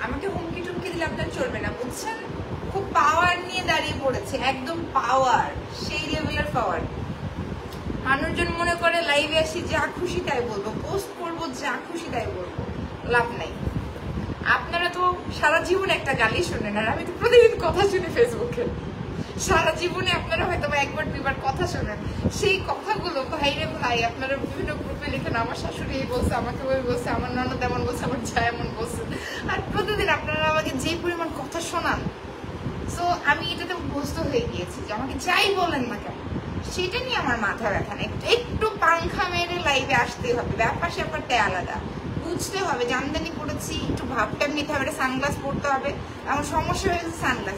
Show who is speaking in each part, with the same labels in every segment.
Speaker 1: আমাকে হুমকি টুমকি দিলে আপনার চলবে না, বুঝছেন? খুব পাওয়ার নিয়ে দাঁড়িয়ে পড়েছে, একদম পাওয়ার, সেই লেভেলের পাওয়ার। মানুষজন মনে করে লাইভে আসি যা খুশি তাই বলবো, পোস্ট করবো যা খুশি তাই বলবো, লাভ নাই। আপনারা তো সারা জীবন একটা গালি শোনেন, আর আমি তো প্রতিদিন কথা শুনি ফেসবুকে। সারা জীবনে আপনারা হয়তো একবার দুইবার কথা শোনেন, সেই কথাগুলো ভাইরে ভাই আপনারা বিভিন্ন গ্রুপে লিখেন, আমার শাশুড়ি এই বলছে, আমাকে ওই বলছে, আমার ননদ এমন বলছে, আমার যা এমন বলছে, আর প্রতিদিন আপনারা আমাকে যে পরিমাণ কথা শোনান। সো আমি এটাতে অভ্যস্ত হয়ে গিয়েছি যে আমাকে যাই বলেন না কেন সেটা নিয়ে আমার মাথা ব্যথা না। একটু পাংখা মেরে লাইভে আসতে হবে, ব্যাপার স্যাপারটাই আলাদা, বুঝতে হবে। জামদানি পড়েছি, একটু ভাবটা নিতে হবে, সানগ্লাস পড়তে হবে। আমার সমস্যা হয়েছে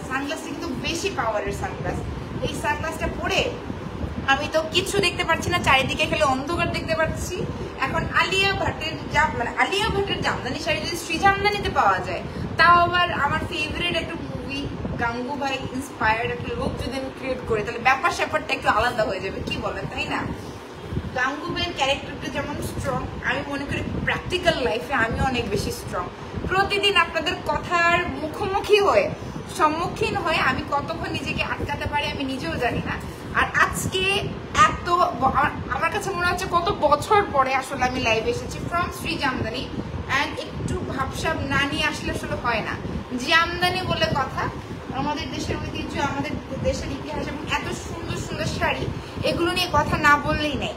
Speaker 1: সানগ্লাসটা কিন্তু বেশি পাওয়ারের সানগ্লাস। এই সানগ্লাসটা পরে আমি তো কিছু দেখতে পাচ্ছি না, চারিদিকে খেলে অন্ধকার দেখতে পাচ্ছি। এখন আলিয়া ভাটের আলিয়া ভাটের জামদানি শাড়ি যদি শ্রী জামদানিতে পাওয়া যায়, তাও আবার আমার ফেভারিট একটা মুভি গাঙ্গুবাই ইন্সপায়ার্ড একটা লুক যদি আমি ক্রিয়েট করি, তাহলে ব্যাপার স্যাপারটা একটু আলাদা হয়ে যাবে, কি বলেন, তাই না? গাঙ্গুবাইয়ের ক্যারেক্টারটা যেমন স্ট্রং, আমি মনে করি প্র্যাকটিক্যাল লাইফে আমি অনেক বেশি স্ট্রং। প্রতিদিন আপনাদের কথার মুখোমুখি হয়ে, সম্মুখীন হয়ে আমি কতক্ষণ নিজেকে আটকাতে পারি আমি নিজেও জানি না। আর আজকে এত আমার কাছে মনে হচ্ছে কত বছর পরে আসলে আমি লাইভে এসেছি ফ্রম শ্রী জামদানি। অ্যান্ড একটু ভাবসাব না নিয়ে আসলে আসলে হয় না। জামদানি বলে কথা, আমাদের দেশের ঐতিহ্য, আমাদের দেশের ইতিহাস এবং এত সুন্দর সুন্দর শাড়ি, এগুলো নিয়ে কথা না বললেই নেই।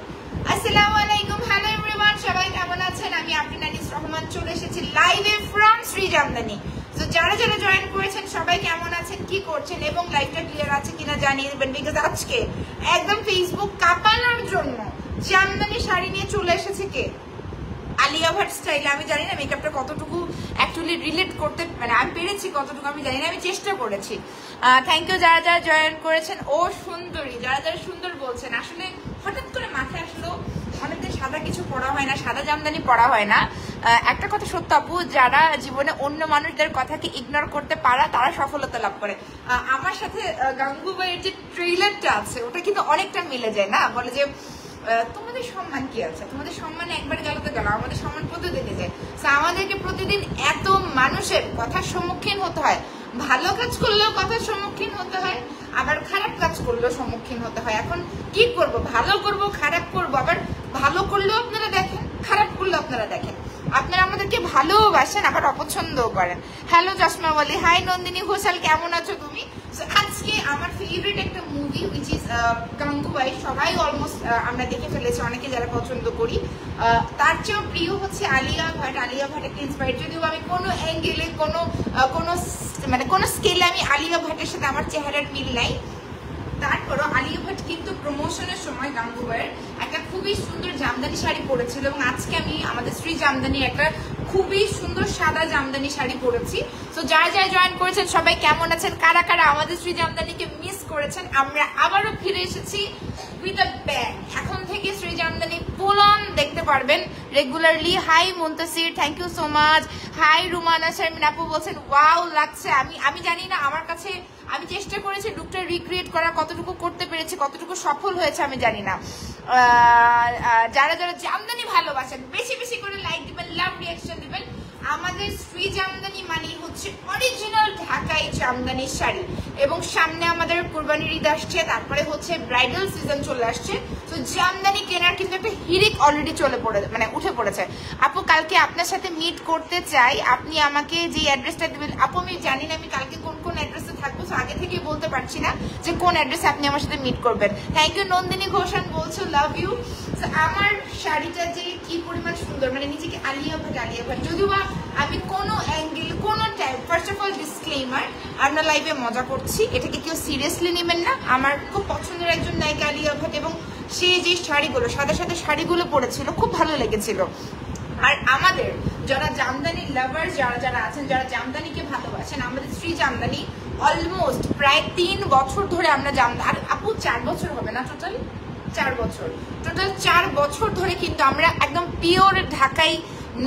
Speaker 1: আসসালামু আলাইকুম, হ্যালো এভরিওয়ান, সবাই কেমন আছেন? আমি আপনি নানিস রহমান চলে এসেছি লাইভে ফ্রম শ্রী জামদানি। তো যারা যারা জয়েন করেছেন সবাই কেমন আছেন, কি করছেন এবং লাইভটা ক্লিয়ার আছে কিনা জানিয়ে দেবেন। বিকজ আজকে একদম ফেসবুক কাঁপানোর জন্য জামদানি শাড়ি নিয়ে চলে এসেছে কে? আলিয়া ভাট স্টাইলে। আমি জানি না মেকআপটা কতটুকু অ্যাকচুয়ালি রিলেট করতে, মানে আমি পেরেছি কতটুকু আমি জানি না, আমি চেষ্টা করেছি। থ্যাংক ইউ যারা যারা জয়েন করেছেন। ও সুন্দরী, যারা যারা সুন্দর বলছেন, আসলে হঠাৎ করে মাথায় আসলো অনেকদিন সাদা কিছু পড়া হয় না, সাদা জামদানি পড়া হয় না। একটা কথা সত্য আপু, যারা জীবনে অন্য মানুষদের কথাকে ইগনোর করতে পারা তারা সফলতা লাভ করে। আমার সাথে গাঙ্গুবাইয়ের যে ট্রেইলারটা আছে ওটা কিন্তু অনেকটা মিলে যায় না, বলে যে তোমাদের সম্মান কি আছে, তোমাদের সম্মান একবার গেল তো গেল, আমাদের সম্মান প্রতিদিনই যায়। আমাদেরকে প্রতিদিন এত মানুষের কথার সম্মুখীন হতে হয়, ভালো কাজ করলেও কথার সম্মুখীন হতে হয়, আবার খারাপ কাজ করলেও সম্মুখীন হতে হয়। এখন কি করব, ভালো করব খারাপ করব, আবার ভালো করলেও আপনারা দেখেন, খারাপ করলেও আপনারা দেখেন। আপনারা আমাদেরকে ভালোবাসেন আবার অপছন্দও করেন। হ্যালো চশমা বলি, হাই নন্দিনী ঘোষাল, কেমন আছো তুমি? আজকে আমার ফেভারিট একটা মুভি উইচ ইজ গাঙ্গুবাই, সবাই অলমোস্ট আমরা দেখে ফেলেছি, অনেকে যারা পছন্দ করি। তার চেয়েও প্রিয় হচ্ছে আলিয়া ভাট। আলিয়া ভাট একটা ইন্সপায়ার, যদিও আমি কোনো অ্যাঙ্গেলে কোনো স্কেলে আমি আলিয়া ভাটের সাথে আমার চেহারার মিল নাই, তারপরও আলিয়া ভাট কিন্তু প্রমোশনের সময় গাঙ্গুবাইয়ের একটা খুবই সুন্দর জামদানি শাড়ি পরেছিল, এবং আজকে আমি আমাদের শ্রী জামদানির একটা খুবই সুন্দর সাদা জামদানি শাড়ি পরেছি। তো যারা যারা জয়েন করেছেন সবাই কেমন আছেন, কারা কারা আমাদের শ্রী জামদানিকে মিস করেছেন? আমরা আবারও ফিরে এসেছি উইথ আ ব্যাং। এখন থেকে শ্রী জামদানি ফুল অন দেখতে পারবেন regularly. Hi Muntasir, thank you so much. Hi Rumana Sharmin আপু বলছেন ওয়াও লাগছে। আমি জানি না, আমার কাছে আমি চেষ্টা করেছি লুকটা রিক্রিয়েট করা, কতটুকু করতে পেরেছি, কতটুকু সফল হয়েছে আমি জানি না। যারা যারা জামদানি ভালোবাসেন বেশি বেশি করে লাইক দিবেন, লাভ রিয়াকশন দিবেন। আমাদের শ্রী জামদানি মানে হচ্ছে অরিজিনাল ঢাকাই জামদানির শাড়ি, এবং সামনে আমাদের কুরবানির ঈদ আসছে, তারপরে হচ্ছে ব্রাইডাল সিজন চলে আসছে। তো জামদানি কেনার কিন্তু একটা হিরিক অলরেডি উঠে পড়েছে। আপু কালকে আপনার সাথে মিট করতে চাই, আপনি আমাকে যে অ্যাড্রেসটা দিবেন। আপু আমি জানি না আমি কালকে কোন কোন অ্যাড্রেসে থাকবো, আগে থেকে বলতে পারছি না যে কোন অ্যাড্রেসে আপনি আমার সাথে মিট করবেন। থ্যাংক ইউ নন্দিনী ঘোষাল বলছো লাভ ইউ। আমার শাড়িটা যে কি পরিমাণ সুন্দর, মানে নিজেকে আলিয়া ভাট, যদিও আমি কোনো অ্যাঙ্গেল কোনো type, first of all disclaimer, আমরা লাইভে মজা করছি, এটাকে কেউ সিরিয়াসলি নেবেন না। আমার খুব পছন্দের একজন নায়িকা আলিয়া ভাট, এবং সে যে শাড়িগুলো সাদা সাদা শাড়িগুলো পরেছিল খুব ভালো লেগেছিল। আর আমাদের যারা জামদানি লাভার, যারা যারা আছেন, যারা জামদানিকে ভালোবাসেন, আমাদের শ্রী জামদানি অলমোস্ট প্রায় 3 বছর ধরে আমরা আর আপু 4 বছর হবে না, টোটাল 4 বছর ধরে কিন্তু আমরা একদম পিওর ঢাকাই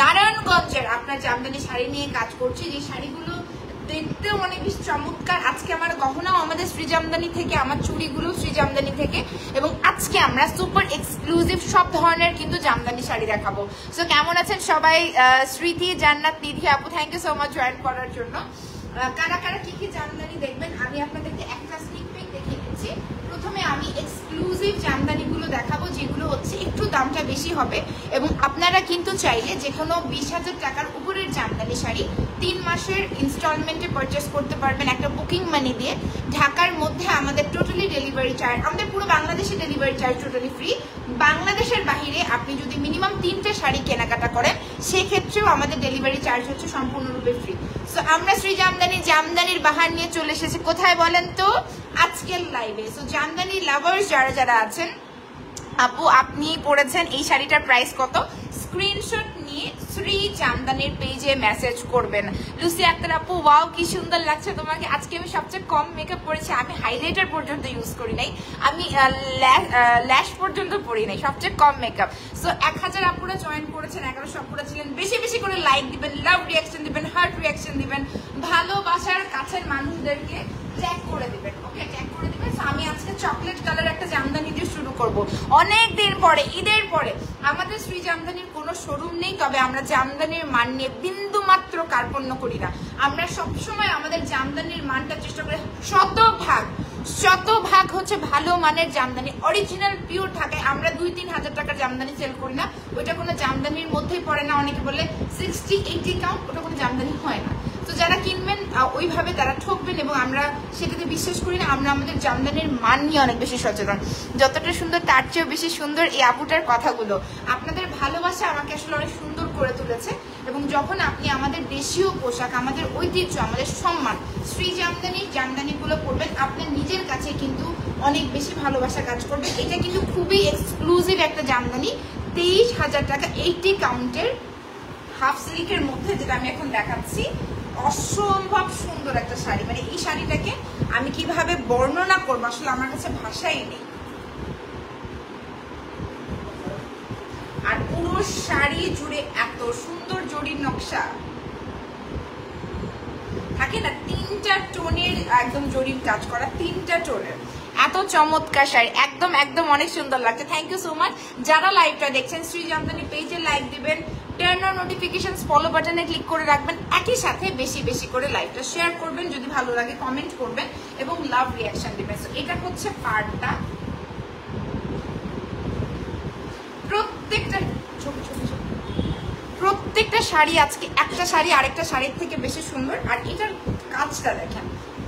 Speaker 1: নারায়ণগঞ্জের আপনার জামদানি শাড়ি নিয়ে কাজ করছি। যে শাড়িগুলো দেখতেও অনেক বেশি চমৎকার। আজকে আমার গহনাও আমাদের শ্রী জামদানি থেকে, আমার চুড়িগুলো শ্রী জামদানি থেকে, এবং আজকে আমরা সুপার এক্সক্লুসিভ সব ধরনের কিন্তু জামদানি শাড়ি দেখাবো। সো কেমন আছেন সবাই? স্মৃতি, জান্নাত, নিধি আপু, thank you so much join করার জন্য। কারা কারা কি কি জামদানি দেখবেন আমি আপনাদেরকে একটা স্নিক পিক দেখিয়ে দিচ্ছি। প্রথমে আমি এক্সক্লুসিভ জামদানিগুলো দেখাবো, যেগুলো হচ্ছে একটু দামটা বেশি হবে, এবং আপনারা কিন্তু চাইলে যে কোনো 20,000 টাকার উপরের জামদানি শাড়ি 3 মাসের ইনস্টলমেন্টে পারচেস করতে পারবেন একটা বুকিং মানি দিয়ে। ঢাকার মধ্যে আমাদের টোটালি ডেলিভারি চার্জ, আমাদের পুরো বাংলাদেশে ডেলিভারি চার্জ টোটালি ফ্রি। বাংলাদেশের বাহিরে আপনি যদি মিনিমাম 3টে শাড়ি কেনাকাটা করেন সেক্ষেত্রেও আমাদের ডেলিভারি চার্জ হচ্ছে সম্পূর্ণরূপে ফ্রি। সো আমরা শ্রী জামদানির বাহার নিয়ে চলে এসেছি কোথায় বলেন তো? আজকের লাইভে। সো জামদানি লাভার্স যারা যারা আছেন, আপু আপনি পড়েছেন এই শাড়িটার প্রাইস কত? স্ক্রিনশট নিয়ে শ্রী জামদানির পেজে মেসেজ করবেন। লুসি আক্তার আপু, ওয়াও কি সুন্দর লাগছে তোমাকে। আজকে আমি সবচেয়ে কম মেকআপ করেছি, আমি হাইলাইটার পর্যন্ত ইউজ করি নাই, আমি ল্যাশ পর্যন্ত পরি নাই, সবচেয়ে কম মেকআপ। সো 1000 আপুরা জয়েন করেছেন, 1100 আপুরা ছিলেন। বেশি বেশি করে লাইক দিবেন, লাভ রিয়াকশন দিবেন, হার্ট রিয়াকশন দিবেন, ভালোবাসার কাছের মানুষদেরকে ট্যাগ করে দিবেন। ওকে, ট্যাগ করে দিবেন। আমি আজকে চকলেট কালার একটা জামদানি দিয়ে শুরু করব। অনেক দিন পরে, ঈদের পরে আমাদের শ্রী জামদানির কোনো শোরুম নেই, তবে আমরা জামদানির মান নিয়ে বিন্দু মাত্র কার্পণ্য করি না। আমরা সবসময় আমাদের জামদানির মানটা চেষ্টা করি শতভাগ হচ্ছে ভালো মানের জামদানি, অরিজিনাল পিওর ঢাকায়। আমরা 2-3 হাজার টাকার জামদানি সেল করি না, ওইটা কোনো জামদানির মধ্যেই পড়ে না। অনেকে বলে 60-80 কাউন্ট, ওটা কোনো জামদানি হয় না। তো যারা কিনবেন ওইভাবে তারা ঠকবেন, এবং আমরা সেটাতে বিশ্বাস করি না। আমরা আমাদের জামদানির মান নিয়ে অনেক বেশি সচেতন। যতটা সুন্দর তার চেয়েও বেশি সুন্দর এই আপুটার কথাগুলো। আপনাদের ভালোবাসা আমাকে আসলে অনেক সুন্দর করে তুলেছে, এবং যখন আপনি আমাদের দেশীয় পোশাক, আমাদের ঐতিহ্য, আমাদের সম্মান, শ্রী জামদানিগুলো পরবেন, আপনার নিজের কাছে কিন্তু অনেক বেশি ভালোবাসা কাজ করবে। এটা কিন্তু খুবই এক্সক্লুসিভ একটা জামদানি, 23,000 টাকা 80 কাউন্টের হাফ সিল্কের মধ্যে, যেটা আমি এখন দেখাচ্ছি। অসম্ভব সুন্দর একটা শাড়ি, মানে এই শাড়িটাকে আমি কিভাবে বর্ণনা করবো আসলে আমার কাছে ভাষাই নেই। আর পুরো শাড়ি জুড়ে এত সুন্দর জরির নকশা থাকে না, 3টা টোনের একদম জরির কাজ করা, 3টা টোনের, এত চমৎকার শাড়ি, একদম একদম অনেক সুন্দর লাগছে। Thank you so much. যারা লাইভটা দেখছেন শ্রী জামদানি পেজে লাইক দিবেন, টার্ন অন নোটিফিকেশনস, ফলো বাটনে ক্লিক করে রাখবেন। একই সাথে বেশি বেশি করে লাইভটা শেয়ার করবেন, যদি ভালো লাগে কমেন্ট করবেন এবং লাভ রিয়াকশন দিবেন। সো এটা হচ্ছে পার্টটা, প্রত্যেকটা শাড়ি আজকে একটা শাড়ি আরেকটা শাড়ির থেকে বেশি সুন্দর। আর এটার কাজটা দেখেন,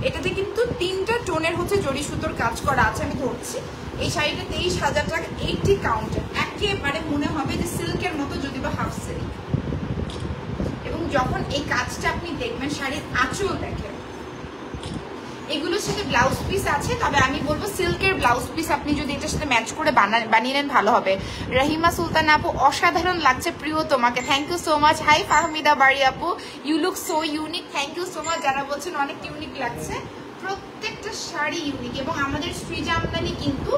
Speaker 1: এটাতে কিন্তু 3টা টোনের হচ্ছে জরি সুতোর কাজ করা আছে। আমি ধরছি, এই শাড়িটা 23,000 টাকা 80 কাউন্টার, একেবারে মনে হবে যে সিল্কের মতো, যদি বা হাফ সিল্ক। এবং যখন এই কাজটা আপনি দেখবেন, শাড়ির আঁচল দেখেন, এগুলোর সাথে ব্লাউজ পিস আছে, তবে আমি বলবো সিল্কের ব্লাউজ পিস আপনি যদি এটার সাথে ম্যাচ করে বানিয়ে নেন ভালো হবে। রহিমা সুলতান আপু, অসাধারণ লাগছে প্রিয় তোমাকে, thank you so much. Hi Fahmida Bari আপু, you look so unique, thank you so much. যারা বলছেন অনেক ইউনিক লাগছে, প্রত্যেকটা শাড়ি ইউনিক। এবং আমাদের শ্রী জামদানি কিন্তু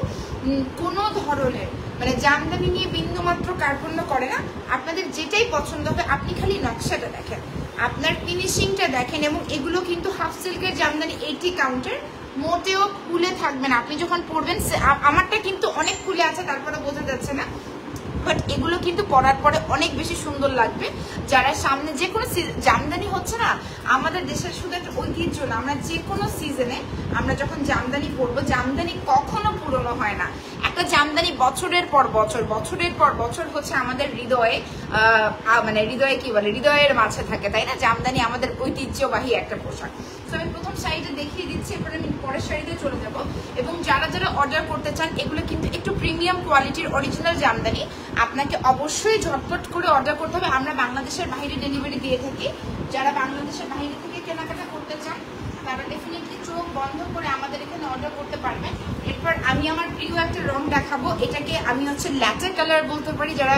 Speaker 1: কোনো ধরনের মানে জামদানি নিয়ে বিন্দুমাত্র কার্পণ্য করে না। আপনাদের যেটাই পছন্দ হবে আপনি খালি নকশাটা দেখেন, আপনার ফিনিশিংটা দেখেন। এবং এগুলো কিন্তু হাফ সিল্কের জামদানি 80 কাউন্টের, মোটেও খুলে থাকবে না আপনি যখন পরবেন। আমারটা কিন্তু অনেক খুলে আছে, তারপরে বোঝা যাচ্ছে না, বাট এগুলো কিন্তু পরার পরে অনেক বেশি সুন্দর লাগবে। যারা সামনে যে কোনো জামদানি হচ্ছে না আমাদের দেশের শুধু একটা ঐতিহ্য না, আমরা যে কোনো সিজনে আমরা যখন জামদানি পরবো, জামদানি কখনো পুরনো হয় না। একটা জামদানি বছরের পর বছর হচ্ছে আমাদের হৃদয়ে, মানে হৃদয়ে কি বলে, হৃদয়ের মাঝে থাকে, তাই না? জামদানি আমাদের ঐতিহ্যবাহী একটা পোশাক। তো আমি প্রথম শাড়িটা দেখিয়ে দিচ্ছি, এরপরে আমি পরের শাড়িতে চলে যাব। এবং যারা যারা অর্ডার করতে চান, এগুলো কিন্তু একটু প্রিমিয়াম কোয়ালিটির অরিজিনাল জামদানি, আপনাকে অবশ্যই ঝটপট করে অর্ডার করতে হবে। আমরা বাংলাদেশের বাইরে ডেলিভারি দিয়ে থাকি। যারা বাংলাদেশের বাইরে থেকে কেনাকাটা করতে চান তারা ডেফিনেটলি চোখ বন্ধ করে আমাদের এখানে অর্ডার করতে পারবেন। এরপর আমি আমার প্রিয় একটা রং দেখাবো, এটাকে আমি হচ্ছে ল্যাটে কালার বলতে পারি। যারা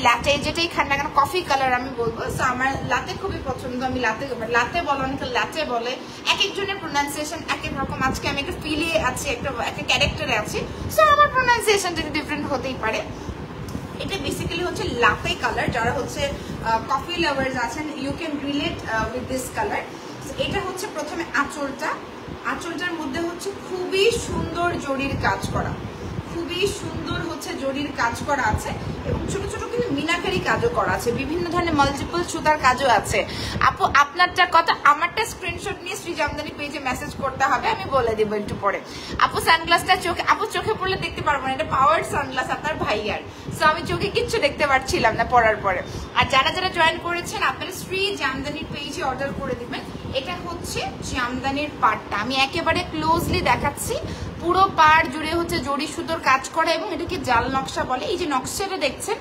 Speaker 1: লাটে যেটাই খান না কেন, কফি কালার আমি বলবো। সো আমার লাটে খুবই পছন্দ, আমি লাটে বলে, অনেকে ল্যাটে বলে, এক একজনের প্রোনাউন্সিয়েশন এক এক রকম। আজকে আমি একটা ফিলে আছি, একটা ক্যারেক্টারে আছি, সো আমার প্রোনাউন্সিয়েশনটা ডিফারেন্ট হতেই পারে। এটা বেসিক্যালি হচ্ছে লাটে কালার। যারা হচ্ছে কফি লাভার্স আছেন, you can relate with this colour. এটা হচ্ছে প্রথমে আঁচলটার মধ্যে হচ্ছে খুবই সুন্দর জরির কাজ করা, খুবই সুন্দর হচ্ছে জরির কাজ করা আছে এবং ছোট ছোট কিন্তু মিনাকারি কাজও করা আছে, বিভিন্ন ধরনের মাল্টিপল সুতার কাজও আছে। আপু আপনারটা কত? আমারটা স্ক্রিনশট নিয়ে শ্রী জামদানি পেজে মেসেজ করতে হবে, আমি বলে দেবো একটু পরে। আপু সানগ্লাসটা চোখে, আপু চোখে পড়লে দেখতে পারবো না, এটা পাওয়ার সানগ্লাস আপনার ভাইয়ার, সো আমি চোখে কিচ্ছু দেখতে পারছিলাম না পরার পরে। আর যারা যারা জয়েন করেছেন আপনারা শ্রী জামদানির পেজে অর্ডার করে দিবেন। এটা হচ্ছে জামদানির পাড়টা, আমি একেবারে ক্লোজলি দেখাচ্ছি। পুরো পাড় জুড়ে হচ্ছে জরি সুতোর কাজ করা এবং এটাকে জাল নকশা বলে। এই যে নকশাটা দেখছেন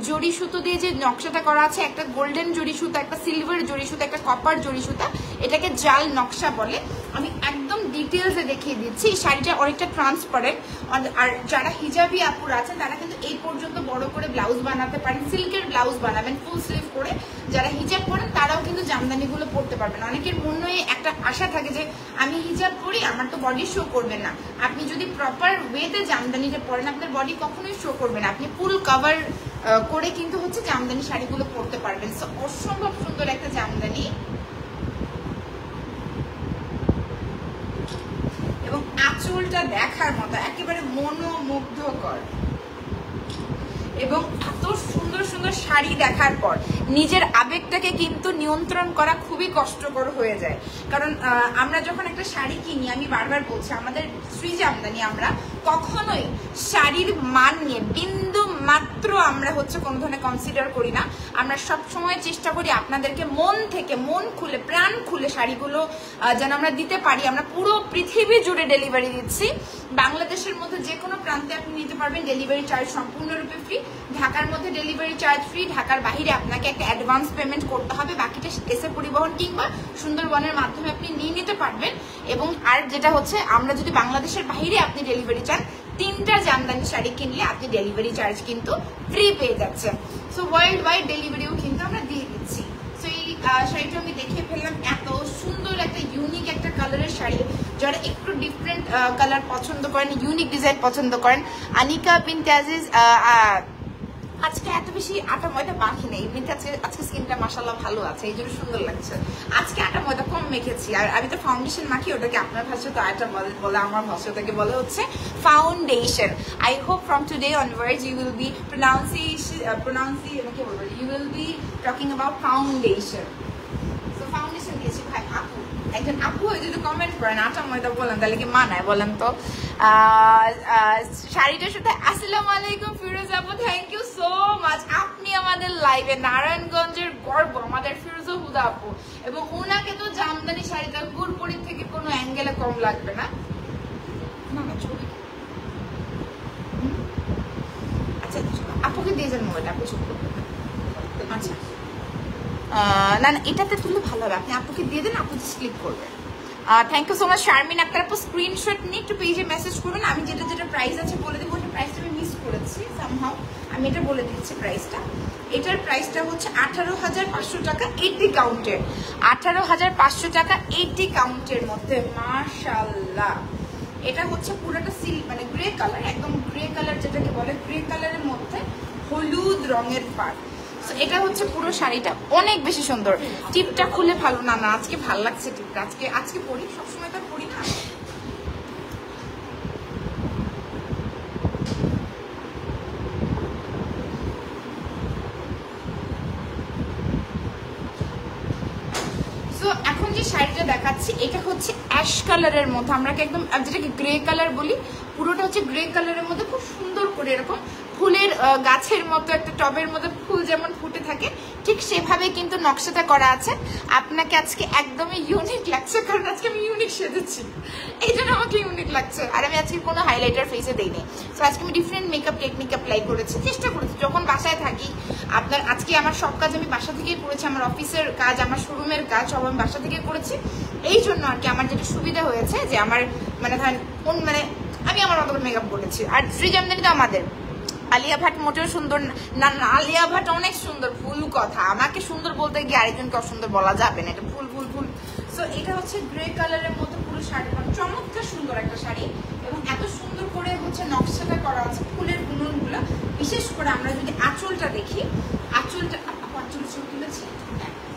Speaker 1: জরি সুতো দিয়ে যে নকশাটা করা আছে, একটা গোল্ডেন জরি সুতা, একটা সিলভার জরি সুতা, একটা কপার জরি সুতা, এটাকে জাল নকশা বলে। আমি একদম ডিটেলসে দেখিয়ে দিচ্ছি। এই শাড়িটা অনেকটা ট্রান্সপারেন্ট। আর যারা হিজাবি আপুর আছেন তারা কিন্তু এই পর্যন্ত বড় করে ব্লাউজ বানাতে পারেন, সিল্কের ব্লাউজ বানাবেন ফুল স্লিভ করে। যারা হিজাব পরেন তারাও কিন্তু জামদানিগুলো পরতে পারবেন। অনেকের মনে একটা আশা থাকে যে আমি হিজাব পরি, আমার তো বডি শো করবে না। আপনি যদি প্রপার ওয়েতে জামদানিটা পরেন আপনার বডি কখনোই শো করবে না, আপনি ফুল কভার করে কিন্তু হচ্ছে জামদানি শাড়িগুলো পরতে পারবেন। সো অসম্ভব সুন্দর একটা জামদানি এবং আঁচলটা দেখার মতো একেবারে মনোমুগ্ধকর। এবং এত সুন্দর সুন্দর শাড়ি দেখার পর নিজের আবেগটাকে কিন্তু নিয়ন্ত্রণ করা খুবই কষ্টকর হয়ে যায়। কারণ আমরা যখন একটা শাড়ি কিনি, আমি বারবার বলছি আমাদের শ্রী জামদানি আমরা কখনোই শাড়ির মান নিয়ে বিন্দু মাত্র আমরা হচ্ছে কোনো ধরনের কনসিডার করি না। আমরা সবসময় চেষ্টা করি আপনাদেরকে মন থেকে, মন খুলে, প্রাণ খুলে শাড়িগুলো যেন আমরা দিতে পারি। আমরা পুরো পৃথিবী জুড়ে ডেলিভারি দিচ্ছি। বাংলাদেশের মধ্যে যে কোনো প্রান্তে আপনি নিতে পারবেন, ডেলিভারি চার্জ সম্পূর্ণরূপে ফ্রি। ঢাকার মধ্যে ডেলিভারি চার্জ ফ্রি, ঢাকার বাইরে আপনাকে একটা অ্যাডভান্স পেমেন্ট করতে হবে, বাকিটা এসে পরিবহন কিংবা সুন্দরবনের মাধ্যমে আপনি নিয়ে নিতে পারবেন। এবং আর যেটা হচ্ছে আমরা যদি বাংলাদেশের বাইরে আপনি ডেলিভারি চান, 3টা জামদানি শাড়ি কিনলে আপনি ডেলিভারি চার্জ কিন্তু ফ্রি পেয়ে যাচ্ছেন। সো ওয়ার্ল্ড ওয়াইড ডেলিভারিও কিন্তু আমরা দিয়ে দিচ্ছি। সো এই শাড়িটা আমি দেখে ফেললাম, এত সুন্দর একটা ইউনিক একটা কালারের শাড়ি। যারা একটু ডিফারেন্ট কালার পছন্দ করেন, ইউনিক ডিজাইন পছন্দ করেন, আনিকা বিনতে আজিজ আজকে এত বেশি আটা ময়দা মাখি নেই, এমনিতে আজকে স্কিনটা মাশাআল্লাহ ভালো আছে, এই জন্য সুন্দর লাগছে। আজকে আটা ময়দা কম মেখেছি, আর আমি তো ফাউন্ডেশন মাখি, ওটাকে আপনার ভাষায় তো আটা বলে, আমার ভাষায় ওটাকে বলে হচ্ছে foundation. I hope from today onwards you will be you will be talking about foundation. So foundation দিয়েছি ভাই আপু, একজন আপু হয়ে যদি কমেন্ট করেন আটা ময়দা বলেন তাহলে কি মানায় বলেন তো? শাড়িটার সাথে আসসালামু আলাইকুম ফিরোজ আপু, থ্যাংক ইউ সো মাচ। আপনি আমাদের লাইভে নারায়ণগঞ্জের গর্ব, আমাদের ফিরোজা হুদা আপু, এবং ওনাকে তো জামদানি শাড়িটা গুরপুরি থেকে কোনো অ্যাঙ্গেলে কম লাগবে না। আচ্ছা আপুকে দিয়ে যান মোবাইলটা, আপু চুপ করবেন। আচ্ছা না না, এটাতে তুললে ভালো হবে, আপনি আপুকে দিয়ে দেন, আপু জাস্ট ক্লিক করবেন। Thank you so much Sharmin Akter আপু, স্ক্রিনশট নিয়ে একটু পেজে মেসেজ করবেন। আমি যেটা যেটা প্রাইস আছে বলে দেবো, ওটা প্রাইসটা আমি মিস করেছি সামহাও, আমি এটা বলে দিচ্ছি প্রাইসটা। এটার প্রাইসটা হচ্ছে 18,500 টাকা 80 কাউন্টের, 18,500 টাকা 80 কাউন্টের মধ্যে। মাশাআল্লাহ, এটা হচ্ছে পুরোটা মানে গ্রে কালার, একদম গ্রে কালার যেটাকে বলে, গ্রে কালারের মধ্যে হলুদ রঙের পাড়। এটা হচ্ছে পুরো শাড়িটা অনেক বেশি সুন্দর। টিপটা খুলে ভালো না, না আজকে ভালো লাগছে টিপটা, আজকে পরি, সবসময় তো পরি না। এখন যে শাড়িটা দেখাচ্ছি এটা হচ্ছে অ্যাশ কালারের মধ্যে, আমরা একদম যেটাকে গ্রে কালার বলি, পুরোটা হচ্ছে গ্রে কালারের মধ্যে খুব সুন্দর করে এরকম ফুলের গাছের মতো একটা টবের মধ্যে ফুল যেমন ফুটে থাকে ঠিক সেভাবে কিন্তু নকশাটা করা আছে। আপনাকে আজকে একদমই ইউনিক লাগছে, কারণ আজকে আমি ইউনিক সেজেছি, এই জন্য আমাকে ইউনিক লাগছে। আর আমি আজকে কোনো হাইলাইটার ফেসে দিইনি, তো আজকে আমি ডিফারেন্ট মেকআপ টেকনিক অ্যাপ্লাই করেছি, চেষ্টা করেছি যখন বাসায় থাকি। আপনার আজকে আমার সব কাজ আমি বাসা থেকেই করেছি, আমার অফিসের কাজ, আমার শোরুমের কাজ সব আমি বাসা থেকে করেছি। এই জন্য আর কি আমার যেটা সুবিধা হয়েছে যে আমার মানে ধরেন মানে আমি আমার মতো মেকআপ করেছি। আর শ্রী জামদানি তো আমাদের, আলিয়া ভাট মোটেও সুন্দর না, আলিয়া ভাট অনেক সুন্দর, ভুল কথা, আমাকে সুন্দর বলতে গিয়ে আরেকজনকে অসুন্দর বলা যাবে না, এটা ভুল ভুল ভুল। সো এটা হচ্ছে গ্রে কালারের মধ্যে পুরো শাড়িটা চমৎকার সুন্দর একটা শাড়ি, এবং এত সুন্দর করে হচ্ছে নকশাটা করা আছে ফুলের বুননগুলো। বিশেষ করে আমরা যদি আঁচলটা দেখি, আঁচলটা তুলেছি,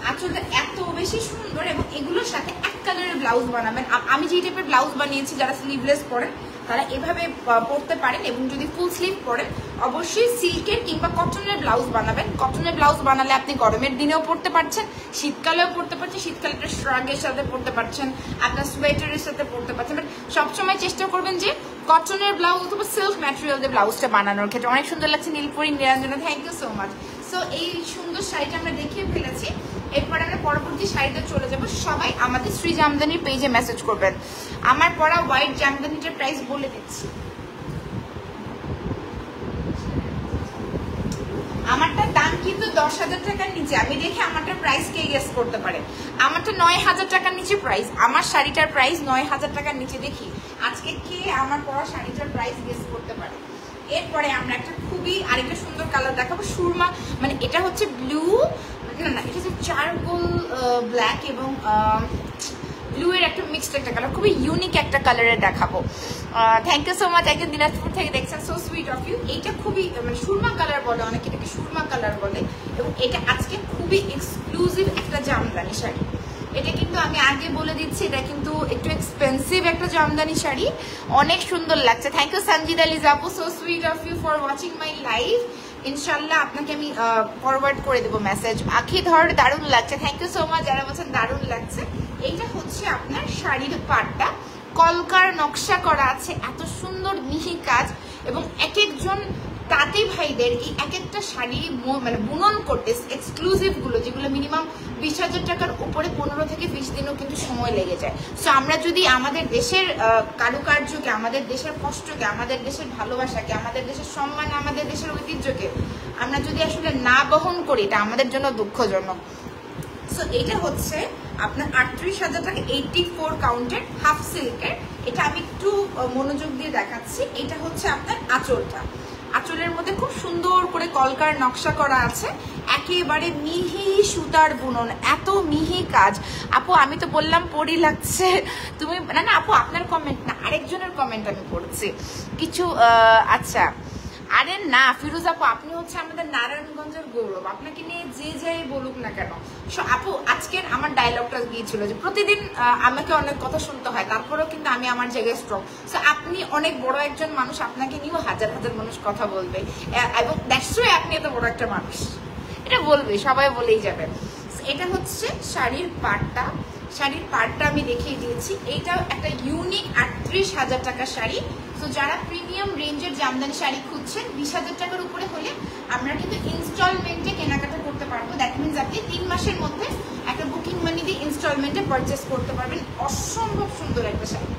Speaker 1: আঁচলটা এত বেশি সুন্দর এবং এগুলোর সাথে এক কালারের ব্লাউজ বানাবেন। আমি যে টাইপের ব্লাউজ বানিয়েছি, যারা স্লিভলেস পরেন তারা এভাবে পরতে পারেন, এবং যদি ফুল স্লিভ পরেন অবশ্যই সিল্কের কিংবা কটনের ব্লাউজ বানাবেন। কটনের ব্লাউজ বানালে আপনি গরমের দিনেও পরতে পারছেন, শীতকালেও পরতে পারছেন, শীতকালে একটা শ্রাগের সাথে পরতে পারছেন, আপনার সোয়েটারের সাথে পরতে পারছেন। বাট সবসময় চেষ্টা করবেন যে কটনের ব্লাউজ অথবা সিল্ক ম্যাটেরিয়াল দিয়ে ব্লাউজটা বানানোর ক্ষেত্রে। অনেক সুন্দর লাগছে Nilpori Niranjana, thank you so much. So এই সুন্দর শাড়িটা আমরা দেখিয়ে ফেলেছি, এরপর আমরা পরবর্তী শাড়িতে চলে যাব। সবাই আমাদের শ্রী জামদানির পেজে মেসেজ করবেন। আমার পরা হোয়াইট জামদানিটার প্রাইস বলে দিচ্ছি, আমারটার দাম কিন্তু 10,000 টাকার নিচে। আমি দেখে আমারটার প্রাইস কে গেস করতে পারে? আমারটা 9,000 টাকার নিচে প্রাইস, আমার শাড়িটার প্রাইস 9,000 টাকার নিচে। দেখি আজকে কে আমার পরা শাড়িটার প্রাইস গেস করতে পারে। এরপরে আমরা একটা খুবই আরেকটা সুন্দর কালার দেখাবো, সুরমা, মানে এটা হচ্ছে ব্লু, না এটা হচ্ছে চারকোল ব্ল্যাক এবং ব্লু এর একটা মিক্সড একটা কালার, খুবই ইউনিক একটা কালারের দেখাবো। থ্যাংক ইউ সো মাচ, একজন দিনাজপুর থেকে দেখছেন, সো সুইট অফ ইউ। এইটা খুবই মানে সুরমা কালার বলে, অনেকে এটাকে সুরমা কালার বলে, এবং এটা আজকে খুবই এক্সক্লুসিভ একটা জামদানি শাড়ি। এটা কিন্তু আমি আগে বলে দিচ্ছি, এটা কিন্তু একটু এক্সপেন্সিভ একটা জামদানি শাড়ি, অনেক সুন্দর লাগছে। থ্যাংক ইউ সঞ্জিদ আলী জাপু, so sweet of you for watching my live. ইনশাল্লাহ আপনাকে আমি ফরওয়ার্ড করে দেবো মেসেজ। আখি ধর দারুণ লাগছে, থ্যাংক ইউ সো মাচ যারা বলছেন দারুণ লাগছে। এইটা হচ্ছে আপনার শাড়ির পাটটা, কলকার নকশা করা আছে, এত সুন্দর মিহি কাজ, এবং এক একজন তাঁতি ভাইদের এই এক একটা শাড়ি মানে বুনন করতে এক্সক্লুসিভ গুলো, যেগুলো মিনিমাম 20,000 টাকার উপরে 15 থেকে 20 দিনও কিন্তু সময় লেগে যায়। সো আমরা যদি আমাদের দেশের কারুকার্যকে, আমাদের দেশের কষ্টকে, আমাদের দেশের ভালোবাসাকে, আমাদের দেশের সম্মান, আমাদের দেশের ঐতিহ্যকে আমরা যদি আসলে না বহন করি, এটা আমাদের জন্য দুঃখজনক। সো এটা হচ্ছে আপনার 38,000 টাকা, 84 কাউন্টের হাফ সিল্কের। এটা আমি একটু মনোযোগ দিয়ে দেখাচ্ছি। এটা হচ্ছে আপনার আঁচলটা, আঁচলের মধ্যে খুব সুন্দর করে কলকার নকশা করা আছে, একেবারে মিহি সুতার বুনন, এত মিহি কাজ। আপু আমি তো বললাম পরি লাগছে, তুমি না না আপু আপনার কমেন্ট না, আরেকজনের কমেন্ট আমি পড়ছি কিছু। আচ্ছা আরে না ফিরোজ আপু, আপনি হচ্ছে আমাদের নারায়ণগঞ্জের গৌরব, আপনাকে নিয়ে যে যাই বলুক না কেন। আপু আজকের আমার ডায়লগটা গিয়েছিল যে প্রতিদিন আমাকে অনেক কথা শুনতে হয়, তারপরেও কিন্তু আমি আমার জায়গায় স্ট্রং। সো আপনি অনেক বড় একজন মানুষ, আপনাকে নিয়েও হাজার হাজার মানুষ কথা বলবে, এবং দ্যাটস ওয়াই আপনি এত বড় একটা মানুষ, এটা বলবে, সবাই বলেই যাবে। এটা হচ্ছে শাড়ির পাটটা, শাড়ির পাটটা আমি দেখিয়ে দিয়েছি। এইটাও একটা ইউনিক 38,000 টাকার শাড়ি। তো যারা প্রিমিয়াম রেঞ্জের জামদানি শাড়ি খুঁজছেন 20,000 টাকার উপরে হলে আমরা কিন্তু ইনস্টলমেন্টে কেনাকাটা করতে পারবো। দ্যাট মিনস আপনি 3 মাসের মধ্যে একটা বুকিং মানি দিয়ে ইনস্টলমেন্টে পারচেস করতে পারবেন। অসম্ভব সুন্দর একটা শাড়ি।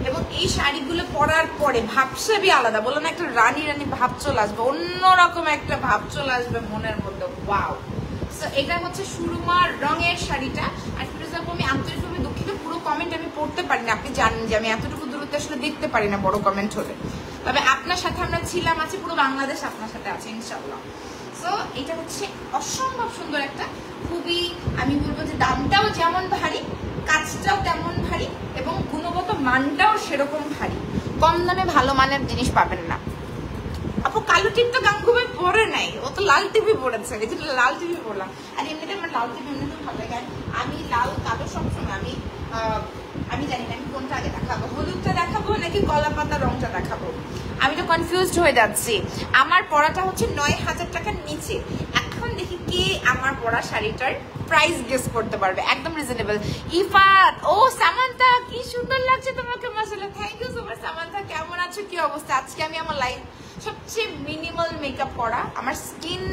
Speaker 1: এবং এই শাড়িগুলো পরার পরে ভাবসাবই আলাদা, বললাম না একটা রানী রানী ভাব চলে আসবে, অন্যরকম একটা ভাব চলে আসবে মনের মধ্যে। ওয়াও। সো এটা হচ্ছে সুরমা রঙের শাড়িটা। আর ফিরোজ আপু আমি আন্তরিকভাবে দুঃখিত, পুরো কমেন্ট আমি পড়তে পারি না, আপনি জানেন যে আমি এতটুকু দূরত্বে আসলে দেখতে পারি না বড় কমেন্ট হলে। তবে আপনার সাথে আমরা ছিলাম, আছি, পুরো বাংলাদেশ আপনার সাথে আছে ইনশাল্লাহ। সো এটা হচ্ছে অসম্ভব সুন্দর একটা, খুবই আমি বলবো যে দামটাও যেমন ভারী, কাজটাও তেমন ভারী, এবং গুণগত মানটাও সেরকম ভারী। কম দামে ভালো মানের জিনিস পাবেন না। আপু কালো টিপ তো গাঙ্গুবাই পরে নাই, ও তো লাল টিভি পড়েছে, এই জন্য লাল টিভি পড়লাম। আর এমনিতে আমার লাল টিভি এমনিতেও ভালো লাগে। আমি লাল কালো সবসময় আমি জানি না আমি কোনটা আগে দেখাবো, হলুদটা দেখাবো নাকি কলা পাতা রংটা দেখাবো, আমি তো কনফিউজড হয়ে যাচ্ছি। আমার পরাটা হচ্ছে 9,000 টাকার নিচে। এখন দেখি কে আমার পরা শাড়িটার প্রাইস গেস করতে পারবে, একদম রিজনেবল। ইফাত, ও সামান্তা, কি সুন্দর লাগছে তোমাকে, মাশাআল্লাহ, thank you so much. Samantha কেমন আছো, কি অবস্থা? আজকে আমি আমার লাইফ সবচেয়ে মিনিমাল মেকআপ করা, আমার স্কিন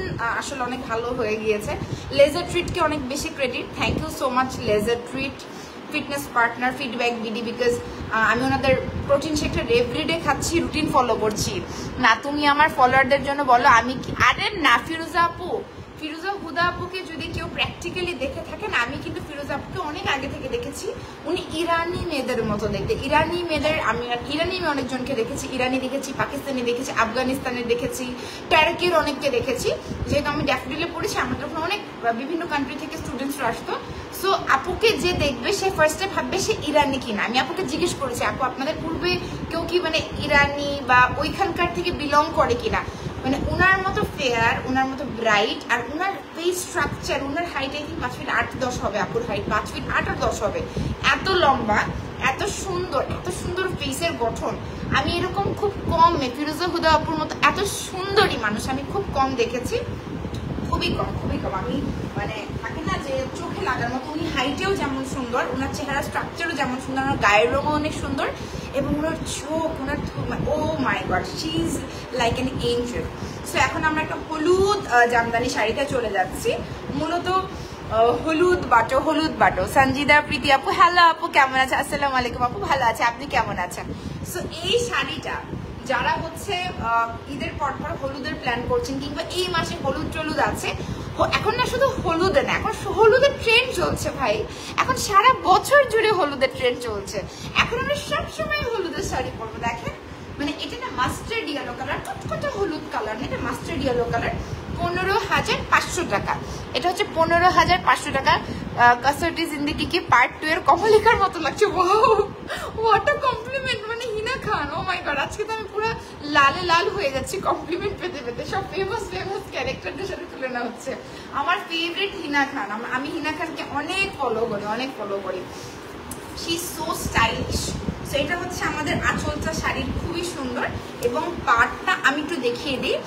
Speaker 1: আসলে অনেক ভালো হয়ে গিয়েছে। লেজার ট্রিটকে অনেক বেশি credit, thank you so much laser treat fitness partner feedback BD, because আমি ওনাদের প্রোটিন শেকটা এভরিডে খাচ্ছি, রুটিন ফলো করছি। না তুমি আমার ফলোয়ারদের জন্য বলো আমি কি, আরে না ফিরোজা আপু ফিরোজা হুদা আপুকে যদি কেউ প্র্যাকটিক্যালি দেখে থাকেন, আমি কিন্তু ফিরোজা আপুকে অনেক আগে থেকে দেখেছি। উনি ইরানি মেয়েদের মতো দেখতে, ইরানি মেয়েদের, আমি ইরানি মেয়ে অনেকজনকে দেখেছি, ইরানি দেখেছি, পাকিস্তানি দেখেছি, আফগানিস্তানের দেখেছি, টার্কির অনেককে দেখেছি। যেহেতু আমি ড্যাফোডিলে পড়েছি, আমার তখন অনেক বিভিন্ন কান্ট্রি থেকে স্টুডেন্টসরা আসতো। সো আপুকে যে দেখবে সে ফার্স্টে ভাববে সে ইরানি কিনা। আমি আপুকে জিজ্ঞেস করেছি, আপু আপনাদের পূর্বে কেউ কি মানে ইরানি বা ওইখানকার থেকে বিলং করে কিনা। মানে ওনার মতো ফেয়ার, ওনার মতো ব্রাইট, আর ওনার ফেস স্ট্রাকচার, ওনার হাইট আই থিঙ্ক 5 ফিট 8-10 হবে, আপুর হাইট 5 ফিট 8 আর 10 হবে। এত লম্বা, এত সুন্দর ফেসের গঠন আমি এরকম খুব কম, ফিরোজা হুদা আপুর মতো এত সুন্দরী মানুষ আমি খুব কম দেখেছি, খুবই কম। আমি মানে থাকে না যে চোখে লাগার মতো। উনি হাইটেও যেমন সুন্দর, ওনার চেহারা স্ট্রাকচারও যেমন সুন্দর, ওনার গায়ের রঙও অনেক সুন্দর, এবং ওনার চোখ, ওনার oh my god, she is like an angel. So এখন আমরা একটা হলুদ জামদানি শাড়িতে চলে যাচ্ছি। মূলত হলুদ বাটো। সঞ্জিদা প্রীতি আপু, হ্যালো আপু কেমন আছে? আসসালামু আলাইকুম আপু, ভালো আছে, আপনি কেমন আছেন? সো এই শাড়িটা যারা হচ্ছে ঈদের পর হলুদের প্ল্যান করছেন, কিংবা এই মাসে হলুদ আছে, এখন না শুধু হলুদে না, এখন হলুদের ট্রেন্ড চলছে ভাই, এখন সারা বছর জুড়ে হলুদের ট্রেন্ড চলছে। এখন আমরা সবসময় হলুদের শাড়ি পরবো। দেখেন মানে এটা না মাস্টার্ড ইয়েলো কালার, কটকটা হলুদ কালার না, এটা মাস্টার্ড ইয়েলো কালার। 15,500 টাকা। এটা হচ্ছে 15,500 টাকা। কাসরটি জিন্দেগি কি পার্ট 2 এর কমলিকার মতো লাগছে। Wow, what a complement. মানে হিনা খান, ও মাই গড, আজকে তো আমি পুরো লাল হয়ে যাচ্ছি কমপ্লিমেন্ট পেতে। সব ফেমাস ক্যারেক্টারদের সাথে তুলনা হচ্ছে। আমার ফেভারিট হিনা খান। আমি হিনা খানকে অনেক ফলো করি। She is so stylish. So এটা হচ্ছে আমাদের আঁচলটা শাড়ির খুবই সুন্দর, এবং পাড়টা আমি একটু দেখিয়ে দিই।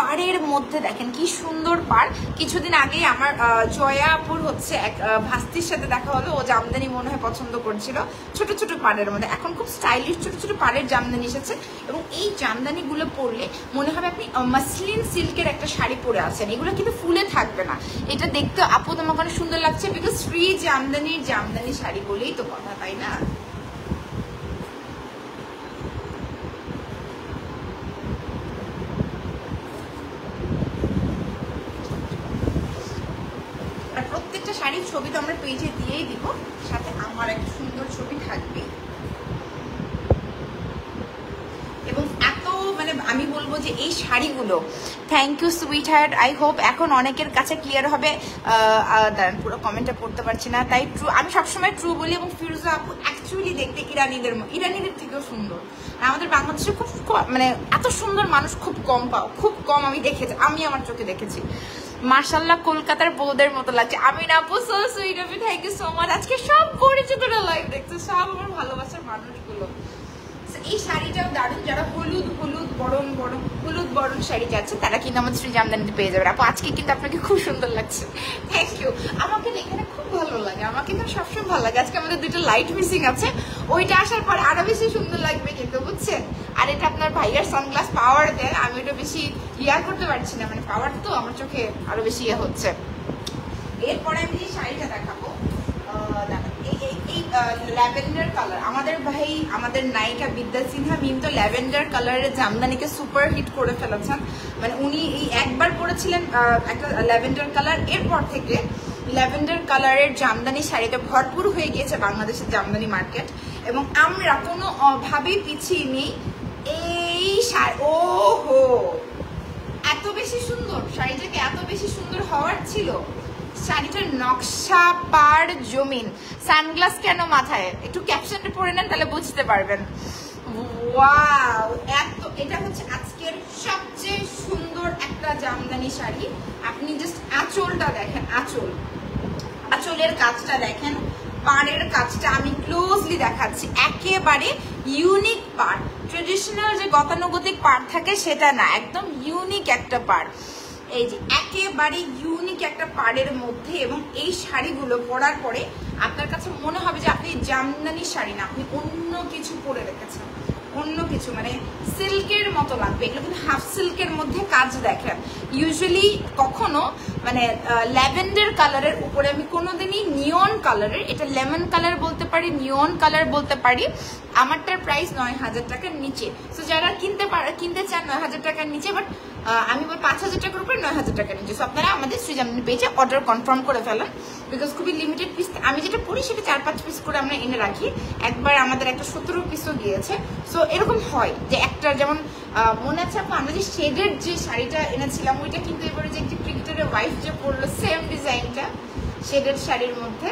Speaker 1: পাড়ের মধ্যে দেখেন কি সুন্দর পাড়। কিছুদিন আগে আমার জয়াপুর হচ্ছে এক ভাস্তির সাথে দেখা হলো, ও জামদানি মনে হয় পছন্দ করছিল ছোট ছোট পাড়ের মধ্যে। এখন খুব স্টাইলিশ ছোট পাড়ের জামদানি এসেছে, এবং এই জামদানিগুলো পরলে মনে হবে আপনি মাসলিন সিল্কের একটা শাড়ি পরে আছেন। এগুলো কিন্তু ফুলে থাকবে না। এটা দেখতে আপু তোমার অনেক সুন্দর লাগছে, বিকজ শ্রী জামদানি শাড়ি বলেই তো কথা, তাই না? শাড়ির ছবি তো আমরা পেজে দিয়েই দিব, সাথে আমার একটা সুন্দর ছবি থাকবে। এবং এত মানে আমি বলবো যে এই শাড়িগুলো, thank you sweet heart, I hope এখন অনেকের কাছে ক্লিয়ার হবে। দাঁড়ান, পুরো কমেন্টটা পড়তে পারছি না, তাই ট্রু, আমি সবসময় ট্রু বলি। এবং ফিরোজা আপু অ্যাকচুয়ালি দেখতে ইরানিদের থেকেও সুন্দর। আমাদের বাংলাদেশে খুব মানে এত সুন্দর মানুষ খুব কম আমি দেখেছি, আমি আমার চোখে দেখেছি। মার্শাল্লাহ, কলকাতার বউদের মতো লাগছে। আমি না আপু, so sweet of you, thank you so much. আজকে সব পরিচিতরা লাইভ দেখছে, সব আমার ভালোবাসার মানুষগুলো। এই শাড়িটাও দারুণ। যারা হলুদ বরণ শাড়ি যাচ্ছে, তারা কিন্তু আমাদের শ্রী জামদানিতে পেয়ে যাবে। আপু আজকে কিন্তু আপনাকে খুব সুন্দর লাগছে, থ্যাংক ইউ। আমাকে এখানে খুব ভালো লাগে, আমাকে কিন্তু সবসময় ভালো লাগে। আজকে আমাদের 2টা লাইট মিসিং আছে, ওইটা আসার পরে আরো বেশি সুন্দর লাগবে কিন্তু, বুঝছেন? আর এটা আপনার ভাইয়ার সানগ্লাস পাওয়ার দেয়, আমি ওটা বেশি ইয়ার করতে পারছি না, মানে পাওয়ার তো আমার চোখে আরো বেশি ইয়ে হচ্ছে। এরপরে আমি যে শাড়িটা দেখাবো, এই ল্যাভেন্ডার কালার, আমাদের নায়িকা বিদ্যা সিনহা মিম তো ল্যাভেন্ডার কালারের জামদানিকে সুপার হিট করে ফেলেছেন। মানে উনি এই একবার পরেছিলেন একটা ল্যাভেন্ডার কালার, এরপর থেকে ল্যাভেন্ডার কালারের জামদানি শাড়িতে ভরপুর হয়ে গিয়েছে বাংলাদেশের জামদানি মার্কেট, এবং আমরা কোনো ভাবেই পিছিয়ে নেই। এই শাড়ি, ওহো, এত বেশি সুন্দর শাড়িটাকে, এত বেশি সুন্দর হওয়ার ছিল। শাড়িটার নকশা, পাড়, জমিন। সানগ্লাস কেন মাথায়? একটু ক্যাপশনটা পড়ে নেন, তাহলে বুঝতে পারবেন। ওয়াও, এটা হচ্ছে আজকের সবচেয়ে সুন্দর একটা জামদানি শাড়ি। আপনি জাস্ট আঁচলটা দেখেন, আঁচলের কাজটা দেখেন, পাড়ের কাজটা আমি ক্লোজলি দেখাচ্ছি। একেবারে ইউনিক পাড়, ট্রেডিশনাল যে গতানুগতিক পাড় থাকে সেটা না, একদম ইউনিক একটা পাড়। এই যে একেবারে ইউনিক একটা পাড়ের মধ্যে, এবং এই শাড়িগুলো পরার পরে আপনার কাছে মনে হবে যে আপনি জামদানি শাড়ি না, আপনি অন্য কিছু পরে রেখেছেন, অন্য কিছু, মানে সিল্কের মতো লাগবে। এগুলো কিন্তু হাফ সিল্কের মধ্যে কাজ দেখেন। ইউজুয়ালি কখনো মানে ল্যাভেন্ডার কালারের উপরে আমি কোনোদিনই নিয়ন কালারের, এটা লেমন কালার বলতে পারি, নিয়ন কালার বলতে পারি, আমারটার প্রাইস 9,000 টাকার নিচে। সো যারা কিনতে চান 9,000 টাকার নিচে, বাট আমি 5,000 টাকার উপরে 9,000 টাকার নিচে, সো আপনারা আমাদের সৃজনী পেজে অর্ডার কনফার্ম করে ফেলেন, বিকজ খুবই লিমিটেড পিস। আমি যেটা পরি সেটা 4-5 পিস করে আমরা এনে রাখি। একবার আমাদের একটা 17 পিসও গিয়েছে। সো এরকম হয় যে একটা, যেমন মনে আছে আপু আমরা যে শেডের যে শাড়িটা এনেছিলাম, ওইটা কিন্তু এবারে যে একটি ক্রিকেটারের ওয়াইফ যে পরলো সেম ডিজাইনটা শেডের শাড়ির মধ্যে।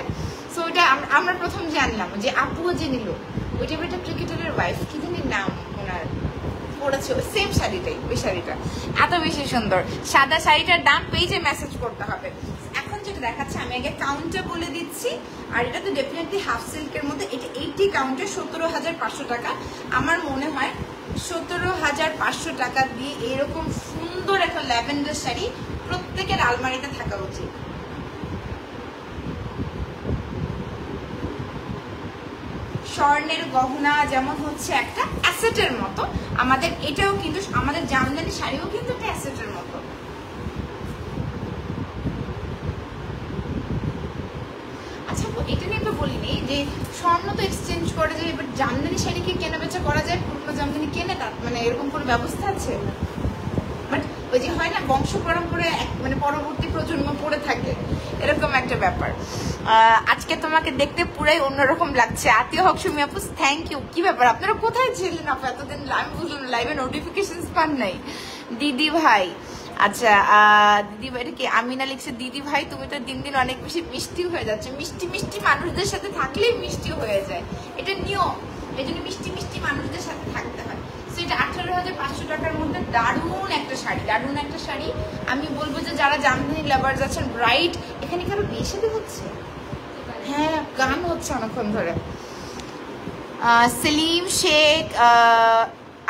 Speaker 1: সো ওইটা আমরা প্রথম জানলাম যে আপুও যে নিল, ওইটা একটা ক্রিকেটারের ওয়াইফ, কি জানি নাম ওনার, পড়েছে সেম শাড়িটাই, ওই শাড়িটা এত বেশি সুন্দর। সাদা শাড়িটার দাম পেজে মেসেজ করতে হবে। এখন যেটা দেখাচ্ছে আমি আগে কাউন্টটা বলে দিচ্ছি, আর এটা তো ডেফিনেটলি হাফ সিল্কের মধ্যে, এটা 80 কাউন্টে 17,500 টাকা। আমার মনে হয় 17,500 টাকা দিয়ে এরকম সুন্দর একটা ল্যাভেন্ডার শাড়ি প্রত্যেকের আলমারিতে থাকা উচিত। স্বর্ণের গহনা যেমন হচ্ছে একটা অ্যাসেটের মতো, আমাদের এটাও কিন্তু, আমাদের জামদানি শাড়িও কিন্তু একটা অ্যাসেটের মতো। আচ্ছা এটা নিয়ে তো বলিনি যে স্বর্ণ তো এক্সচেঞ্জ করে যায়, এবার জামদানি শাড়ি কি কেনা বেচা করা যায়? পুরনো জামদানি কেনে, তার মানে এরকম কোনো ব্যবস্থা আছে? বাট ওই যে হয় না বংশ পরম্পরায় মানে পরবর্তী প্রজন্ম পড়ে থাকে, এরকম একটা ব্যাপার। আজকে তোমাকে দেখতে পুরাই অন্যরকম লাগছে। আতিয়া হক সুমি আপু থ্যাংক ইউ। কি ব্যাপার আপনারা কোথায় ছিলেন আপু এতদিন? আমি বুঝলাম লাইভে নোটিফিকেশন পান নাই। দিদি ভাই, আচ্ছা দিদি ভাই, এটা কি আমিনা লিখছে, দিদি ভাই তুমি তো দিন দিন অনেক বেশি মিষ্টি হয়ে যাচ্ছে। মিষ্টি মিষ্টি মানুষদের সাথে থাকলেই মিষ্টি হয়ে যায়, এটা নিয়ম। এই জন্য মিষ্টি মিষ্টি মানুষদের সাথে থাকতে হয়। সেটা 18,500 টাকার মধ্যে দারুণ একটা শাড়ি, দারুণ একটা শাড়ি। আমি বলবো যে যারা জামদানি লাভার্স আছেন, ব্রাইট, এখানে কারো বিয়ে শাদী হচ্ছে? হ্যাঁ গান হচ্ছে অনেকক্ষণ ধরে। সেলিম শেখ,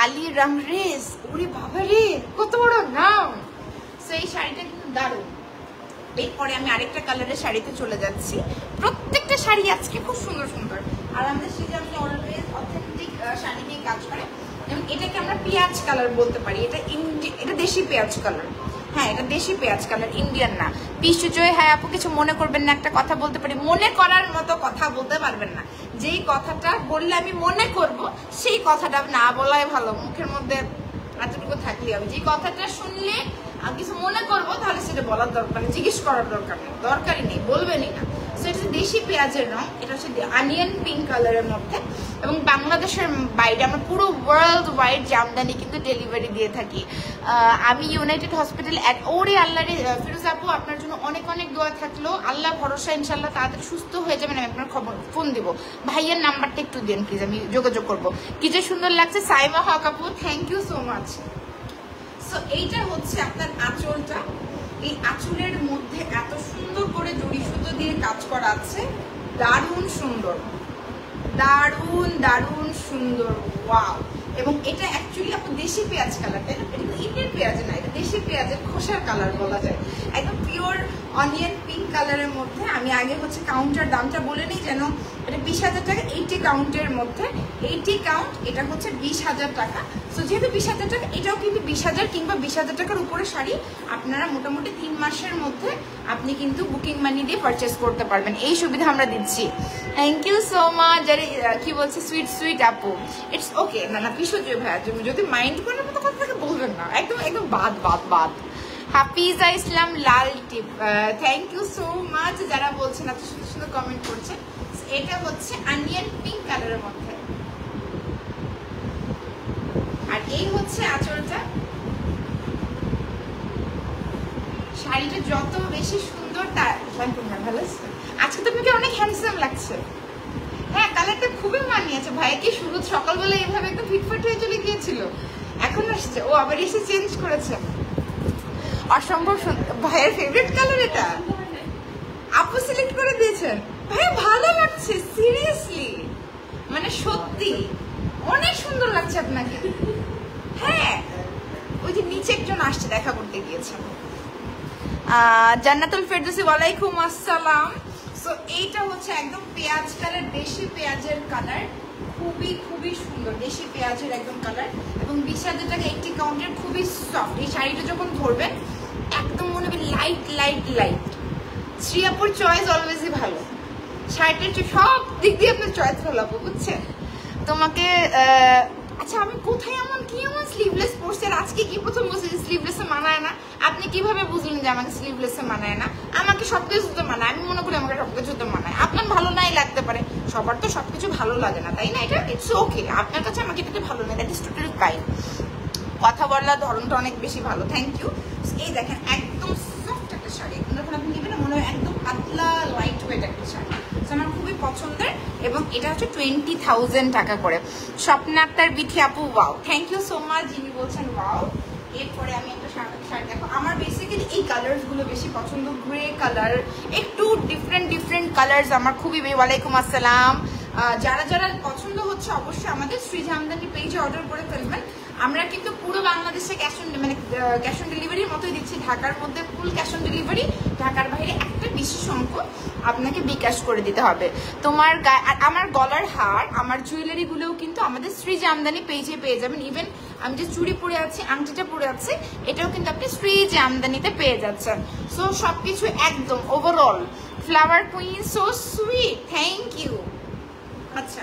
Speaker 1: আলী রামরেজ, ওরে বাবা রে কত বড় নাম। সো এই শাড়িটা কিন্তু দারুণ। এরপরে আমি আরেকটা কালারের শাড়িতে চলে যাচ্ছি। প্রত্যেকটা শাড়ি আজকে খুব সুন্দর সুন্দর, আর আমাদের সৃজনী অলওয়েজ অথেন্টিক শাড়ি নিয়ে কাজ করে। এবং এটাকে আমরা পেঁয়াজ কালার বলতে পারি, এটা দেশি পেঁয়াজ কালার। হ্যাঁ এটা দেশি পেঁয়াজ কালার, ইন্ডিয়ান না। পিসুজয়, হ্যাঁ আপু কিছু মনে করবেন না, একটা কথা বলতে পারি? মনে করার মতো কথা বলতে পারবেন না, যেই কথাটা বললে আমি মনে করব সেই কথাটা না বলাই ভালো। মুখের মধ্যে এতটুকু থাকলে হবে, যে কথাটা শুনলে কিছু মনে করবো তাহলে সেটা বলার দরকার নেই, জিজ্ঞেস করার দরকার নেই, দরকারই নেই, বলবেনই না। সো এটা দেশি পেঁয়াজের রং, এটা হচ্ছে অনিয়ন পিঙ্ক কালারের মধ্যে। এবং বাংলাদেশের বাইরে আমরা পুরো ওয়ার্ল্ড ওয়াইড জামদানি কিন্তু ডেলিভারি দিয়ে থাকি। আমি ইউনাইটেড হসপিটাল ওরে আল্লাহ রে, ফিরোজ আপু আপনার জন্য অনেক অনেক দোয়া থাকলো, আল্লাহ ভরসা, ইনশাল্লাহ তাড়াতাড়ি সুস্থ হয়ে যাবেন। আমি আপনার ফোন দিব, ভাইয়ের নাম্বারটা একটু দেন প্লিজ, আমি যোগাযোগ করবো। কি যে সুন্দর লাগছে সাইমা হক আপু, thank you so much. So এইটা হচ্ছে আপনার আঁচলটা, এই আঁচলের মধ্যে এত সুন্দর করে জড়ি সুতো দিয়ে কাজ করা আছে, দারুণ সুন্দর, দারুণ দারুণ সুন্দর, ওয়াও। এবং এটা অ্যাকচুয়ালি আপনার দেশি পেঁয়াজ কালার, তাই না? এটা কিন্তু ইন্ডিয়ান পেঁয়াজ না, এটা দেশি পেঁয়াজের খোসার কালার বলা যায়, একদম পিওর অনিয়ন পিঙ্ক কালারের মধ্যে। আমি আগে হচ্ছে কাউন্টার দামটা বলে নিই, যেন এটা 20,000 টাকা, 80 কাউন্টের মধ্যে, 80 কাউন্ট, এটা হচ্ছে 20,000 টাকা। সো যেহেতু 20,000 টাকা, এটাও কিন্তু 20,000 কিংবা 20,000 টাকার উপরে শাড়ি আপনারা মোটামুটি 3 মাসের মধ্যে আপনি কিন্তু বুকিং মানি দিয়ে পারচেস করতে পারবেন, এই সুবিধা আমরা দিচ্ছি। Thank you so much. যারা কি বলছে সুইট সুইট আপু, ইটস ওকে। না না পিসুজয় ভাইয়া যদি মাইন্ড করার মতো কথা থাকে বলবেন না, একদম একদম বাদ বাদ বাদ। হাফিজা ইসলাম লাল টিপ, থ্যাংক ইউ সো মাচ যারা বলছেন, এত সুন্দর সুন্দর কমেন্ট করছেন। এটা হচ্ছে অনিয়ন পিঙ্ক কালারের মধ্যে, আর এই হচ্ছে আঁচলটা। শাড়িটা যত বেশি সুন্দর তার ভালো আছে। আজকে তো আপনাকে অনেক হ্যান্ডসাম লাগছে। হ্যাঁ কালারটা খুবই মানিয়েছে। ভাই কি শুরু সকালবেলা এইভাবে একটু ফিটফাট হয়ে চলে গিয়েছিল, এখন আসছে, ও আবার এসে চেঞ্জ করেছে, অসম্ভব সুন্দর। ভাইয়ের ফেভারিট কালার এটা, আপু সিলেক্ট করে দিয়েছেন। ভাই ভালো লাগছে সিরিয়াসলি, মানে সত্যি অনেক সুন্দর লাগছে আপনাকে। হ্যাঁ ওই যে নিচে একজন আসছে, দেখা করতে গিয়েছেন। জান্নাতুল ফেরদৌসি, ওয়ালাইকুম আসসালাম। সো এইটা হচ্ছে একদম পেঁয়াজ কালার, দেশি পেঁয়াজের কালার, খুবই খুবই সুন্দর, দেশি পেঁয়াজের একদম কালার। এবং 20,000 টাকা 80 কাউন্টের, খুবই সফট। এই শাড়িটা যখন ধরবেন একদম মনে হবে লাইট লাইট লাইট। শ্রিয়াপুর চয়েস অলওয়েজই ভালো, শার্টের সব দিক দিয়ে আপনার চয়েস ভালো আপু, বুঝছেন? তোমাকে আচ্ছা আমি কোথায় এমন কি এমন স্লিভলেস পরছি, আর আজকে কি প্রথম বলছি স্লিভলেসে মানায় না? আপনি কিভাবে বুঝলেন যে আমাকে স্লিভলেসে মানায় না? আমাকে সবকিছু তো মানায়, আমি মনে করি আমাকে সবকিছু তো মানায়। আপনার ভালো নাই লাগতে পারে, সবার তো সবকিছু ভালো লাগে না, তাই না? এটা ইটস ওকে, আপনার কাছে আমাকে এটাতে ভালো নেই, দ্যাট ইজ টোটালি ফাইন। কথা বলার ধরনটা অনেক বেশি ভালো, থ্যাংক ইউ। এই দেখেন একদম সফট একটা শাড়ি, যখন আপনি নেবেন মনে হয় একদম পাতলা লাইট ওয়েট একটা শাড়ি, আমার খুবই পছন্দের। এবং এটা হচ্ছে 20,000 টাকা করে। স্বপ্না আক্তার বিথি আপু wow, thank you so much যিনি বলছেন ওয়াও। এরপরে আমি একটা শাড়ি দেখো, আমার বেসিক্যালি এই কালারসগুলো বেশি পছন্দ, গ্রে কালার, একটু ডিফারেন্ট কালার্স আমার খুবই। ওয়ালাইকুম আসসালাম। যারা যারা পছন্দ হচ্ছে অবশ্যই আমাদের শ্রী জামদানি পেজে অর্ডার করে ফেলবেন। আমরা কিন্তু পুরো বাংলাদেশে ক্যাশ অন ডেলিভারির মতোই দিচ্ছি। ঢাকার মধ্যে ফুল ক্যাশ অন ডেলিভারি, ঢাকার বাইরে একটা বিশেষ অঙ্ক আপনাকে বিকাশ করে দিতে হবে। তোমার আমার গলার হার, আমার জুয়েলারিগুলোও কিন্তু আমাদের শ্রী জামদানি পেজে পেয়ে যাবেন। ইভেন আমি যে চুড়ি পরে আছি, আংটিটা পরে আছি, এটাও কিন্তু আপনি শ্রী জামদানিতে পেয়ে যাচ্ছেন। সো সবকিছু একদম overall flower queen, so sweet, thank you. আচ্ছা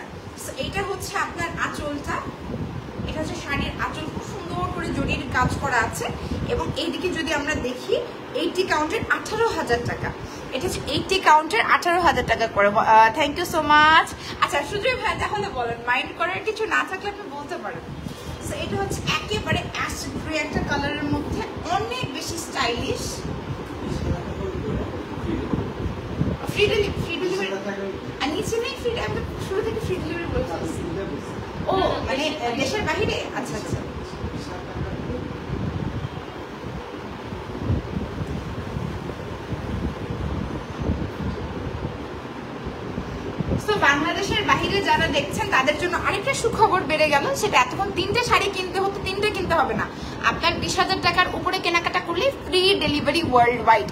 Speaker 1: এটা হচ্ছে আপনার আঁচলটা, এটা হচ্ছে শাড়ির আঁচল, খুব সুন্দর করে জরির কাজ করা আছে। এবং এইদিকে যদি আমরা দেখি 80 কাউন্টের 18,000 টাকা, এটা হচ্ছে 80 কাউন্টের 18,000 টাকা করে। Thank you so much. আচ্ছা সুজয় ভাই তাহলে বলেন, মাইন্ড করার কিছু না থাকলে আপনি বলতে পারেন। সো এটা হচ্ছে একেবারে অ্যাশ গ্রে একটা কালারের মধ্যে, অনেক বেশি স্টাইলিশ। ফ্রি ডেলিভারি আর নিচে নেই ফ্রি, আমি শুরু থেকে ফ্রি ডেলিভারি বলছি। ও মানে দেশের বাহিরে? আচ্ছা আচ্ছা। তো বাংলাদেশের বাহিরে যারা দেখছেন তাদের জন্য আরেকটা সুখবর বেড়ে গেল, সেটা এতক্ষণ 3টে শাড়ি কিনতে হতো, 3টে কিনতে হবে না। আপনার 20,000 টাকার উপরে কেনাকাটা করলে ফ্রি ডেলিভারি ওয়ার্ল্ড ওয়াইড।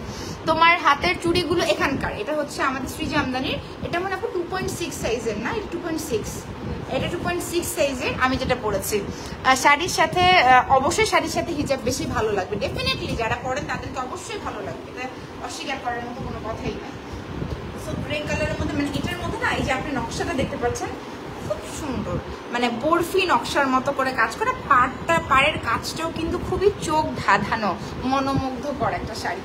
Speaker 1: তোমার হাতের চুড়িগুলো এখানকার, এটা হচ্ছে আমাদের শ্রী জামদানির, এটা মনে হয় 2.6 সাইজের না, এটা 2.6, এটা 2.6 সাইজের আমি যেটা পরেছি। শাড়ির সাথে অবশ্যই শাড়ির সাথে হিজাব বেশি ভালো লাগবে, ডেফিনেটলি যারা পরেন তাদেরকে অবশ্যই ভালো লাগবে, এটা অস্বীকার করার মতো কোনো কথাই না। সো গ্রে কালারের মধ্যে, মানে এটার মধ্যে না এই যে আপনি নকশাটা দেখতে পাচ্ছেন খুব সুন্দর, মানে বরফি নকশার মতো করে কাজ করা। পাড়ের কাজটাও কিন্তু খুবই চোখ ধাঁধানো, মনোমুগ্ধকর একটা শাড়ি।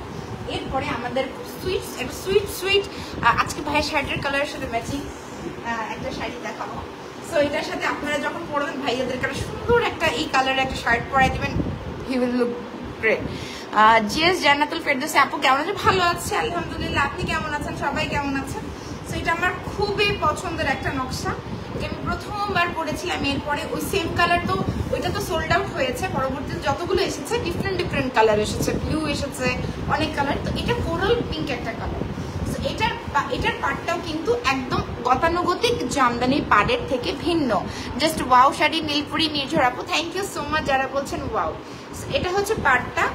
Speaker 1: এরপরে আমাদের সুইট আজকে ভাইয়ের শার্টের কালারের সাথে ম্যাচিং একটা শাড়ি দেখাবো। সো এটার সাথে আপনারা যখন পরবেন ভাইয়াদের কাছে সুন্দর একটা এই কালারের একটা শার্ট পরাই দিবেন, he will look great. GS Jannatul Ferdousi আপু কেমন আছে? ভালো আছে আলহামদুলিল্লাহ, আপনি কেমন আছেন? সবাই কেমন আছেন? সো এটা আমার খুবই পছন্দের একটা নকশা, এটা আমি প্রথমবার পরেছিলাম। এরপরে ওই সেম কালার তো ওইটা তো সোল্ড আউট হয়েছে, পরবর্তীতে যতগুলো এসেছে ডিফারেন্ট কালার এসেছে, ব্লু এসেছে, অনেক কালার। তো এটা কোরাল পিঙ্ক একটা কালার। সো এটার পাড়টাও কিন্তু একদম গতানুগতিক জামদানির পাড়ের থেকে ভিন্ন। জাস্ট ওয়াও শাড়ি, নীলপুরি, নির্ঝর আপু থ্যাংক ইউ সো মাচ যারা বলছেন ওয়াও। এটা হচ্ছে পাড়টা,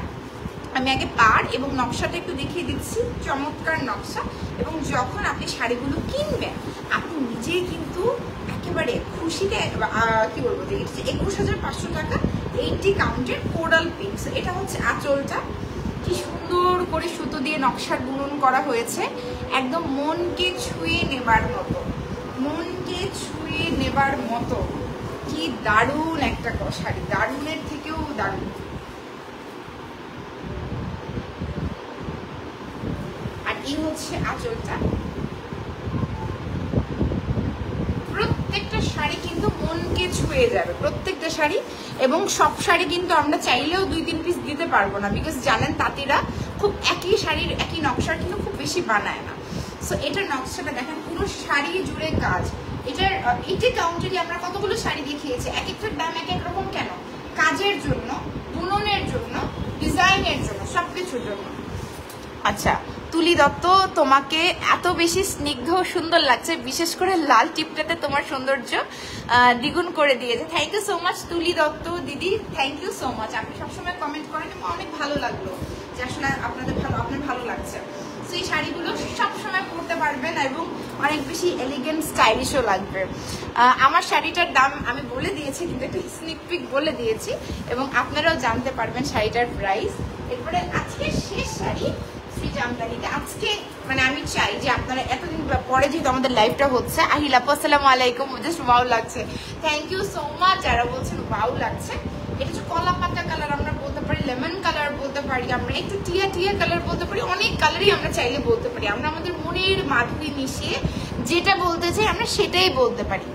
Speaker 1: আমি আগে পাড় এবং নকশাটা একটু দেখিয়ে দিচ্ছি, চমৎকার নকশা। এবং যখন আপনি শাড়িগুলো কিনবেন আপনি নিজেই কিন্তু একেবারে খুশিতে কি বলবো যে 21,500 টাকা 80 কাউন্টের কোরাল পিঙ্ক। এটা হচ্ছে আঁচলটা, কি সুন্দর করে সুতো দিয়ে নকশার বুনন করা হয়েছে, একদম মনকে ছুঁয়ে নেবার মতো, মনকে ছুঁয়ে নেবার মতো। কি দারুণ একটা শাড়ি, দারুণের থেকেও দারুণ। আর এই হচ্ছে আঁচলটা। প্রত্যেকটা শাড়ি কিন্তু মনকে ছুঁয়ে যাবে, প্রত্যেকটা শাড়ি। এবং সব শাড়ি কিন্তু আমরা চাইলেও 2-3 পিস দিতে পারবো না, বিকজ জানেন তাঁতিরা খুব একই শাড়ির একই নকশার কিন্তু খুব বেশি বানায় না। সো এটার নকশাটা দেখেন, পুরো শাড়ি জুড়ে কাজ। এটার 80 কাউন্টারে আমরা কতগুলো শাড়ি দেখিয়েছি, এক একটার দাম এক এক রকম। কেন? কাজের জন্য, বুননের জন্য, ডিজাইনের জন্য, সবকিছুর জন্য। আচ্ছা তুলি দত্ত, তোমাকে এত বেশি স্নিগ্ধ সুন্দর লাগছে, বিশেষ করে লাল টিপটাতে তোমার সৌন্দর্য দ্বিগুণ করে দিয়েছে। থ্যাংক ইউ সো মাচ তুলি দত্ত দিদি, থ্যাংক ইউ সো মাচ। আপনি সবসময় কমেন্ট করেন, অনেক ভালো লাগলো যে আসলে আপনার ভালো লাগছে। তো এই শাড়িগুলো সবসময় পরতে পারবেন এবং অনেক বেশি এলিগেন্ট স্টাইলিশও লাগবে। আমার শাড়িটার দাম আমি বলে দিয়েছি, কিন্তু একটা স্নিক পিক বলে দিয়েছি এবং আপনারাও জানতে পারবেন শাড়িটার প্রাইস। এরপরে আজকে শেষ শাড়ি, শ্রী জামদানিতে আজকে মানে আমি চাই যে আপনারা এতদিন পরে যেহেতু আমাদের লাইভটা হচ্ছে, আহিল আপু আসসালামু আলাইকুম, জাস্ট ওয়াও লাগছে, থ্যাংক ইউ সো মাচ যারা বলছেন ওয়াও লাগছে। এটা হচ্ছে কলা পাতা কালার আমরা বলতে পারি, লেমন কালার বলতে পারি, আমরা একটু টিয়া টিয়া কালার বলতে পারি, অনেক কালারই আমরা চাইলে বলতে পারি। আমরা আমাদের মনের মাধুরী মিশিয়ে যেটা বলতে চাই আমরা সেটাই বলতে পারি।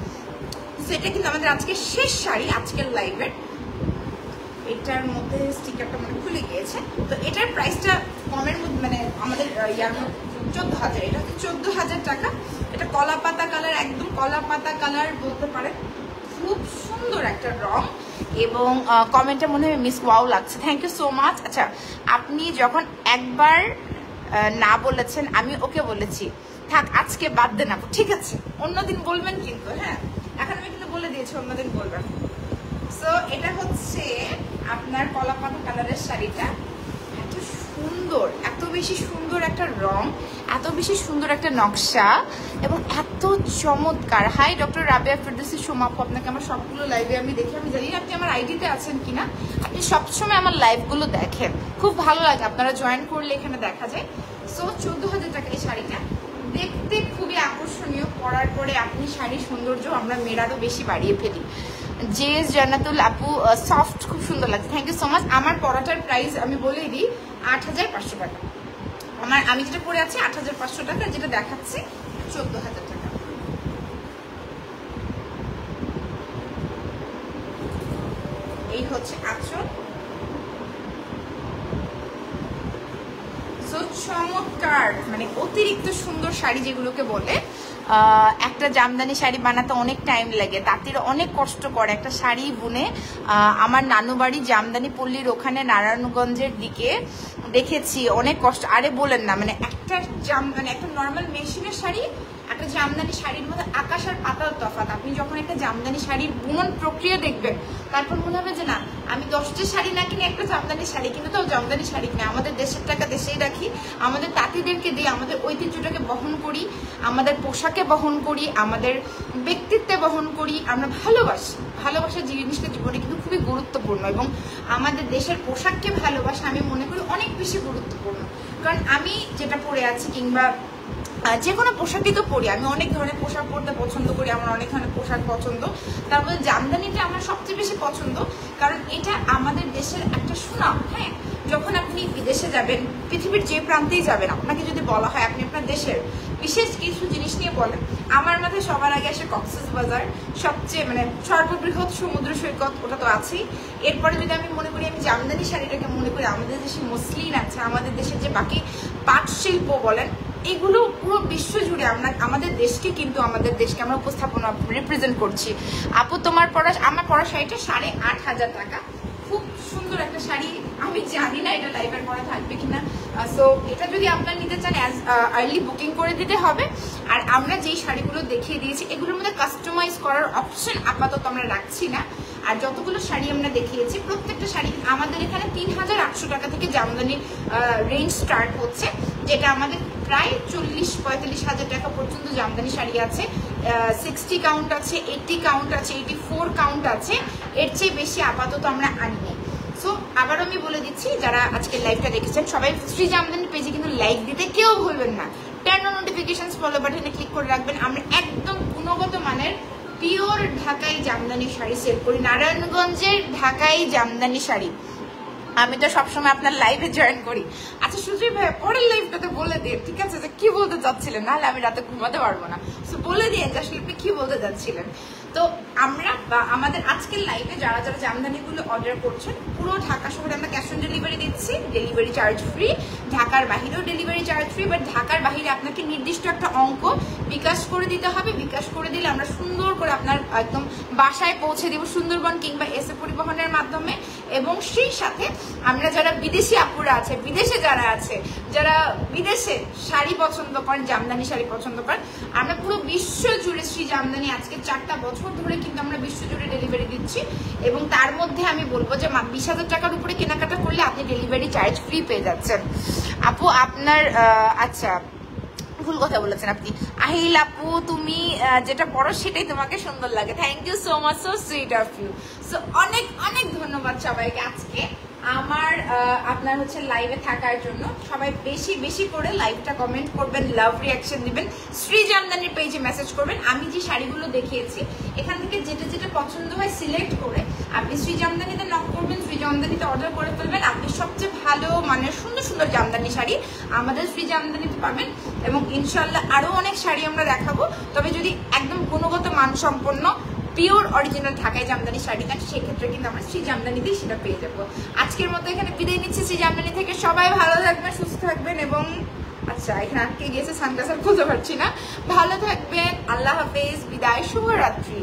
Speaker 1: সেটা কিন্তু আমাদের আজকে শেষ শাড়ি আজকের লাইভের। এটার মধ্যে স্টিকারটা মানে খুলে গিয়েছে, তো এটার প্রাইসটা কমের মধ্যে মানে আমাদের ইয়ার মধ্যে 14,000, এটা হচ্ছে 14,000 টাকা। এটা কলা পাতা কালার, একদম কলা পাতা কালার বলতে পারেন, খুব সুন্দর একটা রং এবং কমেন্টে মনে হয় মিস ওয়াও লাগছে, থ্যাংক ইউ সো মাচ। আচ্ছা আপনি যখন একবার না বলেছেন আমি ওকে বলেছি থাক আজকে বাদ দেন আপু, ঠিক আছে অন্যদিন বলবেন কিন্তু, হ্যাঁ এখন আমি কিন্তু বলে দিয়েছি অন্যদিন বলবেন। সো এটা হচ্ছে আপনার কলা পাতা কালারের শাড়িটা, এত সুন্দর, এত বেশি সুন্দর একটা রং, এত বেশি সুন্দর একটা নকশা এবং এত চমৎকার। হাই ডক্টর রাবিয়া ফেরদৌসী সোমা আপু, আপনাকে আমার সবগুলো লাইভে আমি দেখি, আমি জানি না আপনি আমার আইডিতে আছেন কিনা, আপনি সবসময় আমার লাইভগুলো দেখেন, খুব ভালো লাগে, আপনারা জয়েন করলে এখানে দেখা যায়। সো 14,000 টাকা এই শাড়িটা, দেখতে খুবই আকর্ষণীয়, পরার পরে আপনি শাড়ির সৌন্দর্য আমরা মেয়েরারও বেশি বাড়িয়ে ফেলি। জেস জান্নাতুল আপু সফট, খুব সুন্দর লাগছে, থ্যাংক ইউ সো মাচ। আমার পরাটার প্রাইস আমি বলেই দিই 8,500 টাকা। আমি যেটা পরে আছি 8,500 টাকা, যেটা দেখাচ্ছি 14,000 টাকা। এই হচ্ছে আঁচল, চমৎকার মানে অতিরিক্ত সুন্দর শাড়ি যেগুলোকে বলে। একটা জামদানি শাড়ি বানাতে অনেক টাইম লাগে, তাঁতিরা অনেক কষ্ট করে একটা শাড়ি বুনে। আমার নানু বাড়ি জামদানি পল্লীর ওখানে নারায়ণগঞ্জের দিকে দেখেছি, অনেক কষ্ট। আরে বলেন না, মানে একটা মানে একটা নর্মাল মেশিনের শাড়ি একটা জামদানি শাড়ির মধ্যে আকাশ আর পাতাল তফাৎ। আপনি যখন একটা জামদানি শাড়ির বুনন প্রক্রিয়া দেখবেন তারপর মনে হবে যে না আমি 10টা শাড়ি না কিনে একটা জামদানি শাড়ি কিনে, তাও জামদানি শাড়ি কিনে আমাদের দেশের টাকা দেশেই রাখি, আমাদের তাঁতিদেরকে দিয়ে আমাদের ঐতিহ্যটাকে বহন করি, আমাদের পোশাকে বহন করি, আমাদের ব্যক্তিত্বে বহন করি, আমরা ভালোবাসি। ভালোবাসার জিনিসটা জীবনে কিন্তু খুবই গুরুত্বপূর্ণ এবং আমাদের দেশের পোশাককে ভালোবাসা আমি মনে করি অনেক বেশি গুরুত্বপূর্ণ। কারণ আমি যেটা পরে আছি কিংবা যে কোনো পোশাকই তো পরি, আমি অনেক ধরনের পোশাক পরতে পছন্দ করি, আমার অনেক ধরনের পোশাক পছন্দ, তারপরে জামদানিটা আমার সবচেয়ে বেশি পছন্দ কারণ এটা আমাদের দেশের একটা সুনাম। হ্যাঁ, যখন আপনি বিদেশে যাবেন, পৃথিবীর যে প্রান্তেই যাবেন, আপনাকে যদি বলা হয় আপনি আপনার দেশের বিশেষ কিছু জিনিস নিয়ে বলেন, আমার মাথায় সবার আগে আসে কক্সবাজার, সবচেয়ে মানে সর্ববৃহৎ সমুদ্র সৈকত, ওটা তো আছেই। এরপরে যদি আমি মনে করি আমি জামদানি শাড়িটাকে মনে করি, আমাদের দেশে মসলিন আছে, আমাদের দেশের যে বাকি পাট শিল্প বলেন, এগুলো পুরো বিশ্ব জুড়ে আমরা আমাদের দেশকে কিন্তু আমাদের দেশকে আমরা উপস্থাপনা রিপ্রেজেন্ট করছি। আপু তোমার পরা, আমার পরা শাড়িটা 8,500 টাকা, খুব সুন্দর একটা শাড়ি। আমি জানি না এটা লাইভের পরে থাকবে কিনা, সো এটা যদি আপনারা নিতে চান আর্লি বুকিং করে দিতে হবে। আর আমরা যেই শাড়িগুলো দেখিয়ে দিয়েছি এগুলোর মধ্যে কাস্টমাইজ করার অপশন আপাতত আমরা রাখছি না। আর যতগুলো শাড়ি আমরা দেখিয়েছি প্রত্যেকটা শাড়ি আমাদের এখানে 3,800 টাকা থেকে জামদানি রেঞ্জ স্টার্ট হচ্ছে, যেটা আমাদের প্রায় 40-45 হাজার টাকা পর্যন্ত জামদানি শাড়ি আছে। 60 কাউন্ট আছে, 80 কাউন্ট আছে, 84 কাউন্ট আছে, এর চেয়ে বেশি আপাতত আমরা আনিনি। সো আবার আমি বলে দিচ্ছি, যারা আজকে লাইভটা দেখেছেন সবাই শ্রী জামদানি পেজে কিন্তু লাইক দিতে কেউ ভুলবেন না, টার্ন অন নোটিফিকেশনস ফলো বাটনে ক্লিক করে রাখবেন। আমরা একদম গুণগত মানের পিওর ঢাকাই জামদানি শাড়ি সেল করি, নারায়ণগঞ্জের ঢাকাই জামদানি শাড়ি। আমি তো সবসময় আপনার লাইভে জয়েন করি। আচ্ছা সুজয় ভাই পরের লাইভটাতে বলে দিন, ঠিক আছে, যে কি বলতে চাচ্ছিলেন, নাহলে আমি রাতে ঘুমাতে পারবো না। সো বলে দিন যে আসলে আপনি কি বলতে চাচ্ছিলেন। তো আমরা আমাদের আজকের লাইভে যারা যারা জামদানিগুলো অর্ডার করছেন, পুরো ঢাকা শহরে আমরা ক্যাশ অন ডেলিভারি দিচ্ছি, ডেলিভারি চার্জ ফ্রি। ঢাকার বাহিরেও ডেলিভারি চার্জ ফ্রি, বাট ঢাকার বাহিরে আপনাকে নির্দিষ্ট একটা অঙ্ক বিকাশ করে দিতে হবে। বিকাশ করে দিলে আমরা সুন্দর করে আপনার একদম বাসায় পৌঁছে দিব সুন্দরবন কিংবা এসএ পরিবহনের মাধ্যমে। এবং সেই সাথে আমরা যারা বিদেশি আপুরা আছে, বিদেশে যারা আছে, যারা বিদেশে শাড়ি পছন্দ করেন, জামদানি শাড়ি পছন্দ করেন, আমরা পুরো বিশ্ব জুড়ে শ্রী জামদানি আজকে 4টা বছর ধরে কিন্তু আমরা বিশ্ব জুড়ে ডেলিভারি দিচ্ছি। এবং তার মধ্যে আমি বলবো যে 20,000 টাকার উপরে কেনাকাটা করলে আপনি ডেলিভারি চার্জ ফ্রি পেয়ে যাচ্ছেন। আপু আপনার আচ্ছা ভুল কথা বলেছেন আপনি। আহিল আপু তুমি যেটা পড়ো সেটাই তোমাকে সুন্দর লাগে। Thank you so much, so sweet of you. So অনেক অনেক ধন্যবাদ সবাইকে আজকে আমার আপনার হচ্ছে লাইভে থাকার জন্য। সবাই বেশি বেশি করে লাইভটা কমেন্ট করবেন, লাভ রিয়াকশন দিবেন, শ্রী জামদানির পেজে মেসেজ করবেন। আমি যে শাড়িগুলো দেখিয়েছি এখান থেকে যেটা যেটা পছন্দ হয় সিলেক্ট করে আপনি শ্রী জামদানিতে নক করবেন, শ্রী জামদানিতে অর্ডার করে ফেলবেন। আপনি সবচেয়ে ভালো মানে সুন্দর সুন্দর জামদানি শাড়ি আমাদের শ্রী জামদানিতে পাবেন এবং ইনশাল্লাহ আরো অনেক শাড়ি আমরা দেখাবো। তবে যদি একদম গুণগত মানসম্পন্ন পিওর অরিজিনাল ঢাকায় জামদানি শাড়ি দেন সেক্ষেত্রে কিন্তু আমরা শ্রী জামদানিতেই সেটা পেয়ে যাবো। আজকের মতো এখানে বিদায় নিচ্ছি শ্রী জামদানি থেকে। সবাই ভালো থাকবেন, সুস্থ থাকবেন এবং আচ্ছা এখানে আটকে গিয়েছে সানগ্লাস আর খুলতে পারছি না। ভালো থাকবেন, আল্লাহ হাফেজ, বিদায়, শুভরাত্রি।